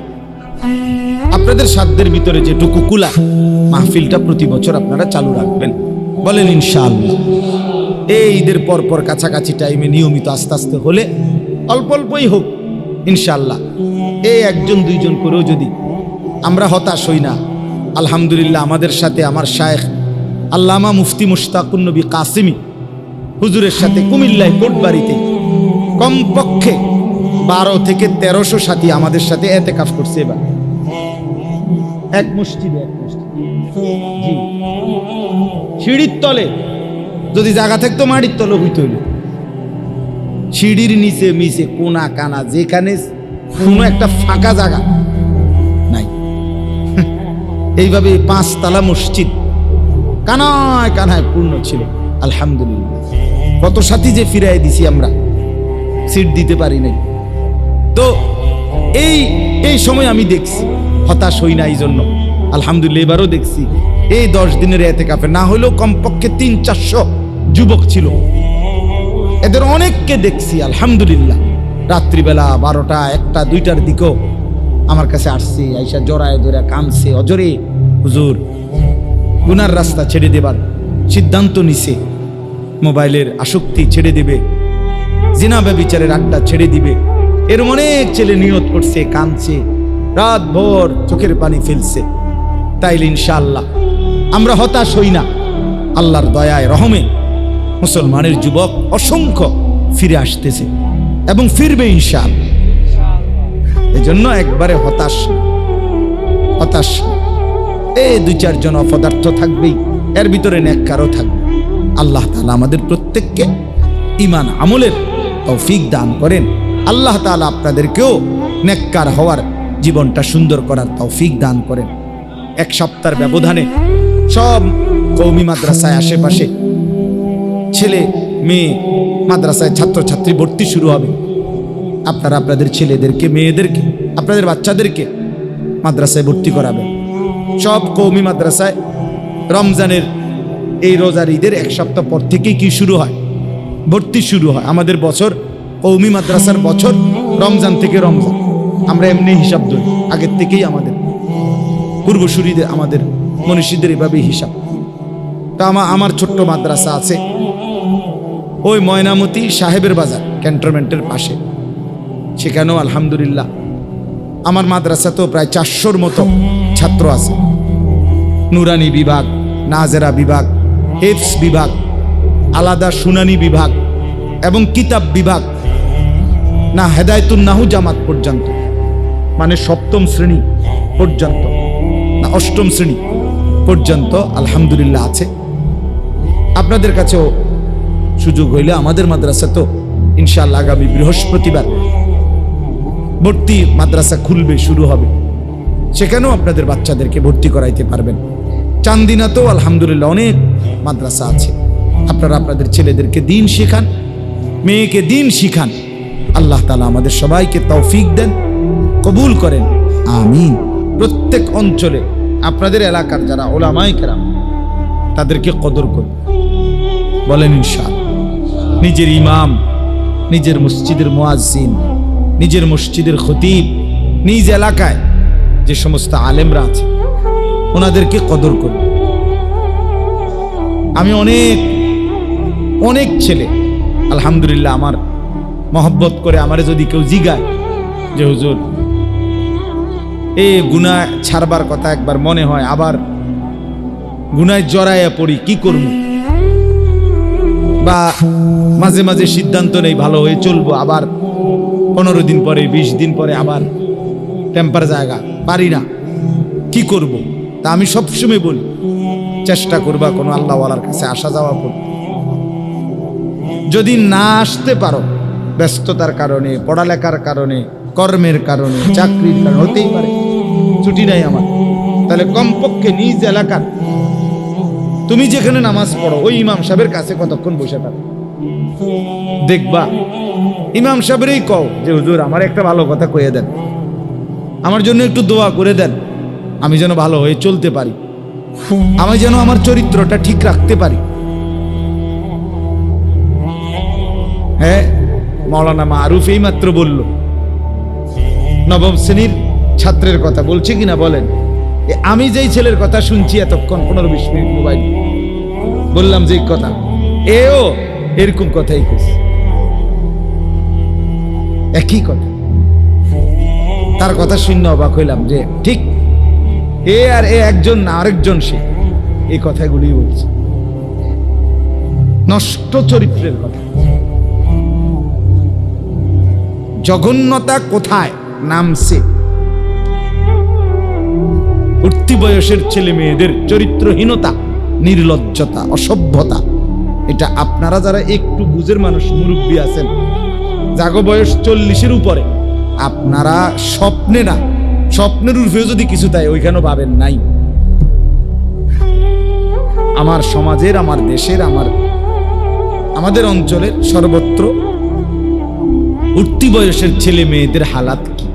আপনাদের সাধ্যের ভিতরে যেটুকু কুলা মাহফিলটা প্রতি বছর আপনারা চালু রাখবেন। বলেন ইনশাআল্লাহ। এই ঈদের পর কাছাকাছি টাইমে নিয়মিত আস্তে আস্তে হলে, অল্প অল্পই হোক ইনশাআল্লাহ, এই 1জন 2জন করেও যদি আমরা হতাশ হই না। আলহামদুলিল্লাহ, আমাদের সাথে আমার শায়েখ আল্লামা মুফতি মুশতাকুন নবী কাসিমি হুজুরের সাথে কুমিল্লায় কোটবাড়িতে কমপক্ষে 12 থেকে 1300 সাথী আমাদের সাথে এতেকাফ করছে। এবার এক মসজিদে জি, সিঁড়ির তলে, যদি জায়গা থাকতো মাটির তলে হইতে হইল, সিঁড়ির নিচে মিচে কোনা কানা যেখানে কোনো একটা ফাঁকা জায়গা এইভাবে 5 তলা মসজিদ কানায় কানায় পূর্ণ ছিল। আলহামদুলিল্লাহ, কত সাথী যে ফিরাই দিছি আমরা, সিট দিতে পারি নাই। তো এই সময় আমি দেখছি, হতাশ হই না এই জন্য। আলহামদুলিল্লাহ এবারও দেখছি এই 10 দিনের ইতিকাফে না হলেও কমপক্ষে 300-400 যুবক ছিল। এদের অনেককে দেখছি আলহামদুলিল্লাহ। রাত্রিবেলা 12টা 1টা 2টার দিকেও আমার কাছে আসছে, আইসা জড়ায় ধরে কাঁদছে, অজরে হুজুর গুনার রাস্তা ছেড়ে দেবার সিদ্ধান্ত নিছে, মোবাইলের আসক্তি ছেড়ে দিবে, জিনা ব্যভিচারের আড্ডা ছেড়ে দিবে। এর অনেক ছেলে নিয়ত করছে, কাঁদছে, রাত ভোর চোখের পানি ফেলছে। তাইলে ইনশাআল্লাহ আমরা হতাশ হই না। আল্লাহর দয়ায় রহমে মুসলমানের যুবক অসংখ্য ফিরে আসতেছে এবং ফিরবে ইনশাআল্লাহ। এজন্য একবারে হতাশ এই 2-4 জন অপদার্থ থাকবেই, এর ভিতরে নেককারও থাকবে। আল্লাহ তাআলা আমাদের প্রত্যেককে ঈমান আমলের তৌফিক দান করেন। আল্লাহ তাআলা আপনাদেরকেও নেককার হওয়ার, জীবনটা সুন্দর করার তৌফিক দান করেন। 1 সপ্তাহের ব্যবধানে সব কওমি মাদ্রাসায় আশেপাশে ছেলে মেয়ে মাদ্রাসায় ছাত্রছাত্রী ভর্তি শুরু হবে। আপনারা আপনাদের ছেলেদেরকে, মেয়েদেরকে, আপনাদের বাচ্চাদেরকে মাদ্রাসায় ভর্তি করাবেন। সব কওমি মাদ্রাসায় রমজানের এই রোজার ঈদের 1 সপ্তাহ পর থেকেই কি শুরু হয়? ভর্তি শুরু হয়। আমাদের বছর কওমি মাদ্রাসার বছর রমজান থেকে রমজান, আমরা এমনি হিসাব ধরি, আগের থেকেই আমাদের পূর্বসূরীদের, আমাদের মনীষীদের এভাবেই হিসাব। তা আমার ছোট্ট মাদ্রাসা আছে ওই ময়নামতি সাহেবের বাজার ক্যান্টনমেন্টের পাশে, সেখানেও আলহামদুলিল্লাহ আমার মাদ্রাসাতেও প্রায় 400-র মতো ছাত্র আছে। নুরানি বিভাগ, নাজেরা বিভাগ, হেফস বিভাগ, আলাদা শুনানি বিভাগ এবং কিতাব বিভাগ, না হেদায়েতুন নাহু জামাত পর্যন্ত, মানে 7ম শ্রেণী পর্যন্ত না 8ম শ্রেণী পর্যন্ত আলহামদুলিল্লাহ আছে। আপনাদের কাছেও সুযোগ হইলে আমাদের মাদ্রাসা তো ইনশাআল্লাহ আগামী বৃহস্পতিবার ভর্তি মাদ্রাসা খুলবে, শুরু হবে, সেখানেও আপনাদের বাচ্চাদেরকে ভর্তি করাইতে পারবেন। চান্দিনাতেও আলহামদুলিল্লাহ অনেক মাদ্রাসা আছে। আপনারা আপনাদের ছেলেদেরকে দিন শেখান, মেয়েকে দিন শিখান। আল্লাহ তাআলা আমাদের সবাইকে তৌফিক দেন, কবুল করেন, আমিন। প্রত্যেক অঞ্চলে আপনাদের এলাকার যারা ওলামায়ে কেরাম তাদেরকে কদর করুন, বলেন ইনশাআল্লাহ। নিজের ইমাম, নিজের মসজিদের মুয়াজ্জিন, নিজের মসজিদের খতিব, নিজ এলাকায় যে সমস্ত আলেমরা আছে ওনাদেরকে কদর করুন। আমি অনেক ছেলে আলহামদুলিল্লাহ আমার মহব্বত করে আমারে যদি কেউ জিগায় যে হুজুর এই গুনাহ ছাড়বার কথা একবার মনে হয়, আবার গুনায় জড়াইয়া পড়ি, কি করব? বা মাঝে মাঝে সিদ্ধান্ত নেই ভালো হয়ে চলবো, আবার 15 দিন পরে 20 দিন পরে আবার টেম্পার জায়গা, পারি না, কি করব? তা আমি সবসময় বলি চেষ্টা করবা কোনো আল্লাহওয়ালার কাছে আসা যাওয়া করতে। যদি না আসতে পারো ব্যস্ততার কারণে, পড়ালেখার কারণে, কর্মের কারণে, চাকরির কারণে, হতেই পারে ছুটি নাই আমার, তাহলে কমপক্ষে নিজ এলাকার তুমি যেখানে নামাজ পড়ো ওই ইমাম সাহেবের কাছে কতক্ষণ বসে থাকো, দেখবা ইমাম সাহেবেরই কও যে হুজুর আমার একটা ভালো কথা কয়ে দেন, আমার জন্য একটু দোয়া করে দেন, আমি যেন ভালো হয়ে চলতে পারি, আমি যেন আমার চরিত্রটা ঠিক রাখতে পারি। হ্যাঁ, মাওলানা মারুফ এই মাত্র বলল, 9ম শ্রেণীর ছাত্রের কথা বলছে কিনা বলেন? আমি যেই ছেলের কথা শুনছি এতক্ষণ 15-20 মিনিট মোবাইল বললাম যে কথা, এও এরকম কথাই কইছে, একই কথা। তার কথা শুনে অবাক হইলাম যে ঠিক এ আর এ একজন না, আরেকজন সে এই কথাগুলি বলছে। নষ্ট চরিত্রের কথা, জঘন্যতা কোথায় নামছে? উঠতি বয়সের ছেলে মেয়েদের চরিত্রহীনতা, নির্লজ্জতা, অসভ্যতা, এটা আপনারা যারা একটু বুঝের মানুষ, মুরব্বী আছেন, জাগো বয়স 40-এর উপরে, আপনারা স্বপ্নে না, স্বপ্নের উর্ফেও যদি কিছু দেয় ওইখানেও পাবেন নাই। আমার সমাজের, আমার দেশের, আমাদের অঞ্চলের সর্বত্র উঠতি বয়সের ছেলে মেয়েদের হালাত কি?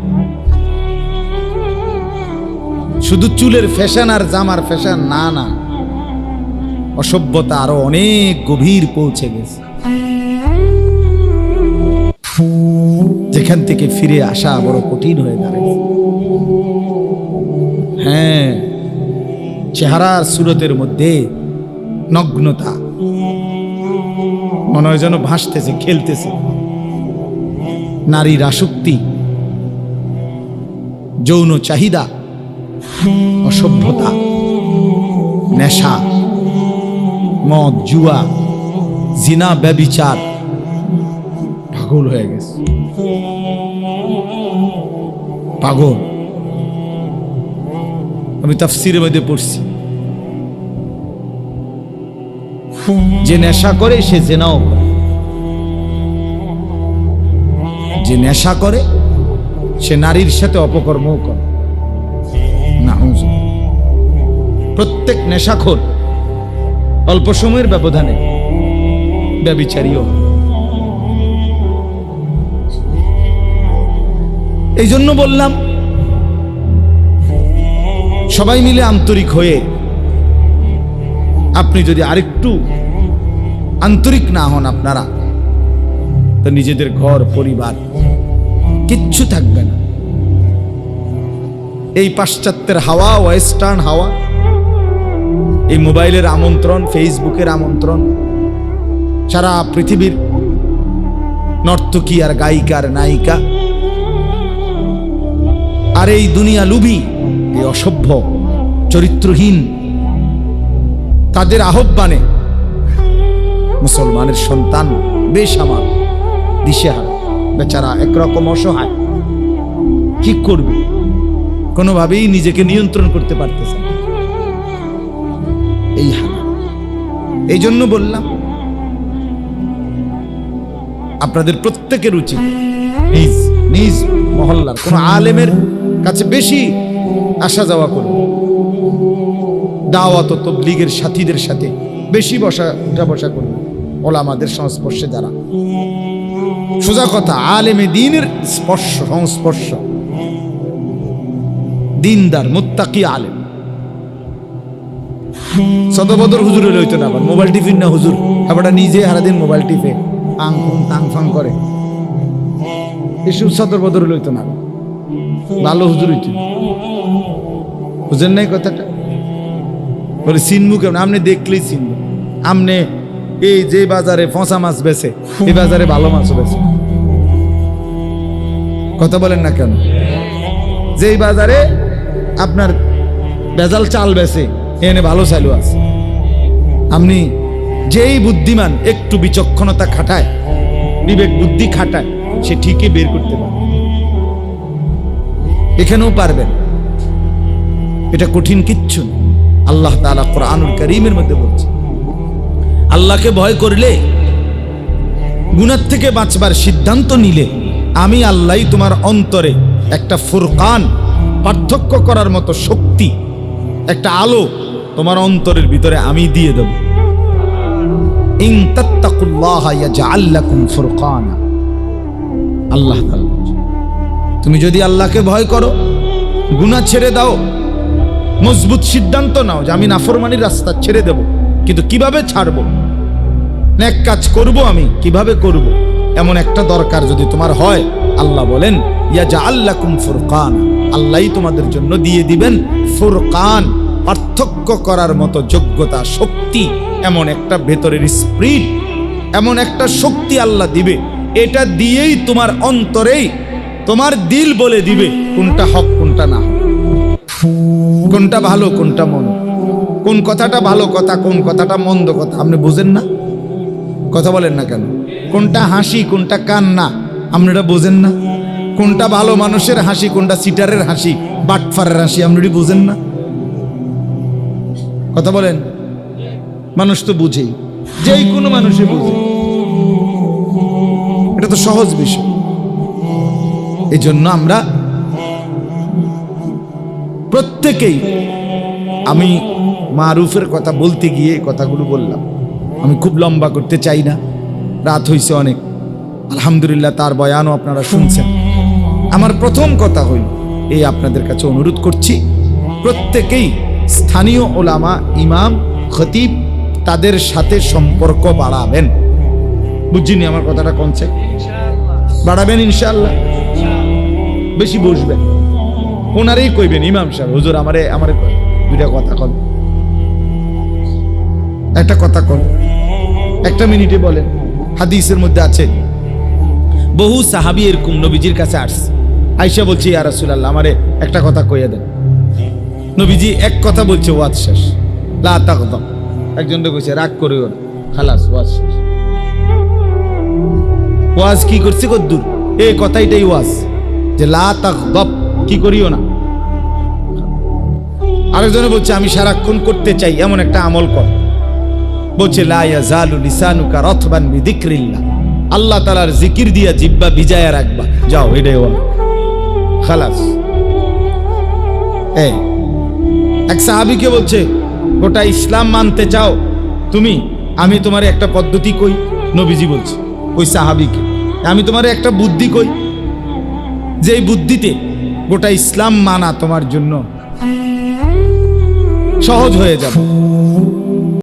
শুধু চুলের ফ্যাশন আর জামার ফ্যাশন না, না, অসভ্যতা আরো অনেক গভীর পৌঁছে গেছে, যেখান থেকে ফিরে আসা বড় কঠিন হয়ে দাঁড়ায়। হ্যাঁ, চেহারার সুরতের মধ্যে নগ্নতা, মনে হয় যেন ভাসতেছে, খেলতেছে। নারীর আসক্তি, যৌন চাহিদা, অসভ্যতা, নেশা, মদ, জুয়া, জিনা, ব্যভিচার, পাগল হয়ে গেছে, পাগল। আমি তাফসীরের মধ্যে পড়ছি, যে নেশা করে সে জিনাও করে, যে নেশা করে সে নারীর সাথে অপকর্মও করে। নাউযুবিল্লাহ। প্রত্যেক নেশাখোর অল্প সময়ের ব্যবধানে ব্যভিচারীও হয়। এই জন্য বললাম, সবাই মিলে আন্তরিক হয়ে, আপনি যদি আরেকটু আন্তরিক না হন আপনারা, তো নিজেদের ঘর পরিবার কিচ্ছু থাকবে না। এই পাশ্চাত্যের হাওয়া, ওয়েস্টার্ন হাওয়া, এই মোবাইলের আমন্ত্রণ, ফেসবুকের আমন্ত্রণ, সারা পৃথিবীর নর্তকী আর গায়িকা আর নায়িকা, আর এই দুনিয়া লুভী, এই অসভ্য চরিত্রহীন, তাদের আহ্বানে মুসলমানের সন্তান বেসামাল, দিশেহারা, বেচারা একরকম অসহায়, কি করবে কোনোভাবেই নিজেকে নিয়ন্ত্রণ করতে পারতেছে না। এই হাল। এই জন্য বললাম, আপনাদের প্রত্যেকের উচিত নিজ নিজ মহল্লার কোন আলেমের কাছে বেশি আসা যাওয়া করবে, দাওয়াত ও তাবলীগের সাথীদের সাথে বেশি উঠা বসা করবে, ওলামাদের সংস্পর্শে যারা, সোজা কথা আলেমে দ্বীনের সংস্পর্শ, দিনদার মুত্তাকি আলেম। সদবদর হুজুরে লইতো না, আবার মোবাইল টিফিন না হুজুর, আবার নিজে সারাদিন মোবাইল টিপে তাং ফাং করে, এসব সদর বদর লইতো না, ভালো হুজুর হইত। বুঝেন নাই কথাটা? বলে চিনবু কেমন? আপনি দেখলেই চিনবো। আপনি এই যে বাজারে ফসা মাছ বেছে, এই বাজারে ভালো মাছও বেছে। কথা বলেন না কেন? যেই বাজারে আপনার ভেজাল চাল বেছে, এনে ভালো চালু আছে। আপনি যেই বুদ্ধিমান একটু বিচক্ষণতা খাটায়, বিবেক বুদ্ধি খাটায়, সে ঠিকই বের করতে পারে। এখানেও পারবেন, এটা কঠিন কিচ্ছু না। আল্লাহ তাআলা কোরআনুল কারীমের মধ্যে বলছে, আল্লাহকে ভয় করলে, গুনাহ থেকে বাঁচবার সিদ্ধান্ত নিলে, আমি আল্লাহই তোমার অন্তরে একটা ফুরকান, পার্থক্য করার মতো শক্তি, একটা আলো তোমার অন্তরের ভিতরে আমি দিয়ে দেব। ইন তাত্তাকুল্লাহা ইয়াজআল লাকুম ফুরকানা। আল্লাহ তাআলা বলছে, তুমি যদি আল্লাহকে ভয় করো, গুনাহ ছেড়ে দাও, মজবুত সিদ্ধান্ত নাও যে আমি নাফরমানির রাস্তা ছেড়ে দেব, কিন্তু কিভাবে ছাড়বো, নেক কাজ করব, আমি কিভাবে করব, এমন একটা দরকার যদি তোমার হয়, আল্লাহ বলেন ইয়াজআল লাকুম ফুরকান, আল্লাহই তোমাদের জন্য দিয়ে দিবেন ফুরকান, পার্থক্য করার মতো যোগ্যতা, শক্তি, এমন একটা ভেতরের স্পিরিট, এমন একটা শক্তি আল্লাহ দিবে। এটা দিয়েই তোমার অন্তরেই তোমার দিল বলে দিবে কোনটা হক কোনটা না, কোনটা ভালো কোনটা মন্দ, কোন কথাটা ভালো কথা, কোন কথাটা মন্দ কথা। আপনি বুঝেন না? কথা বলেন না কেন? কোনটা হাসি কোনটা কান্না আপনারা বোঝেন না? কোনটা ভালো মানুষের হাসি, কোনটা সিটারের হাসি, বাটফারের হাসি, আপনারা বুঝেন না? কথা বলেন। মানুষ তো বুঝেই, যেই কোনো মানুষই বুঝে, এটা তো সহজ বিষয়। এই জন্য আমরা প্রত্যেকেই, আমি মারুফের কথা বলতে গিয়ে এই কথাগুলো বললাম। আমি খুব লম্বা করতে চাই না, রাত হইছে অনেক। আলহামদুলিল্লাহ তার বয়ানও আপনারা শুনছেন। আমার প্রথম কথা হইল এই, আপনাদের কাছে অনুরোধ করছি, প্রত্যেকেই স্থানীয় ওলামা, ইমাম, খতিব, তাদের সাথে সম্পর্ক বাড়াবেন। বুঝিনি আমার কথাটা কনছে? বাড়াবেন ইনশাআল্লাহ। বেশি বসবেন, ওনারেই কইবেন, ইমাম সাহেব হুজুর আমারে দুইটা কথা কন, একটা কথা কন, একটা মিনিটে বলেন। হাদিসের মধ্যে আছে বহু সাহাবী এরকম নবীজির কাছে আসছে, আয়েশা বলছে ইয়া রাসূলুল্লাহ আমারে একটা কথা কইয়া দেন। নবীজি এক কথা বলছে, ওয়াজ শেষ। লা তাগদাব, একজনকে কইছে রাগ করিও না, খালাস ওয়াজ শেষ। ওয়াজ কি করছে কদ্দুর? এই কথাইটাই ওয়াজ, যে লা তাগদাব, কি করিও না। আরেকজনে বলছে আমি সারাক্ষণ করতে চাই এমন একটা আমল কর। বলছে লা ইয়াজালু লিসানুকা রাতবান বিযিকরিল্লাহ, আল্লাহ তাআলার জিকির দিয়া জিহ্বা ভিজায়া রাখবা। যাও, এটাই ওয়াজ, খালাস। এই এক সাহাবীকে বলছে গোটা ইসলাম মানতে চাও তুমি, আমি তোমার একটা পদ্ধতি কই। নবীজি বলছে ওই সাহাবীকে, আমি তোমার একটা বুদ্ধি কই, যে বুদ্ধিতে গোটা ইসলাম মানা তোমার জন্য সহজ হয়ে যাবে।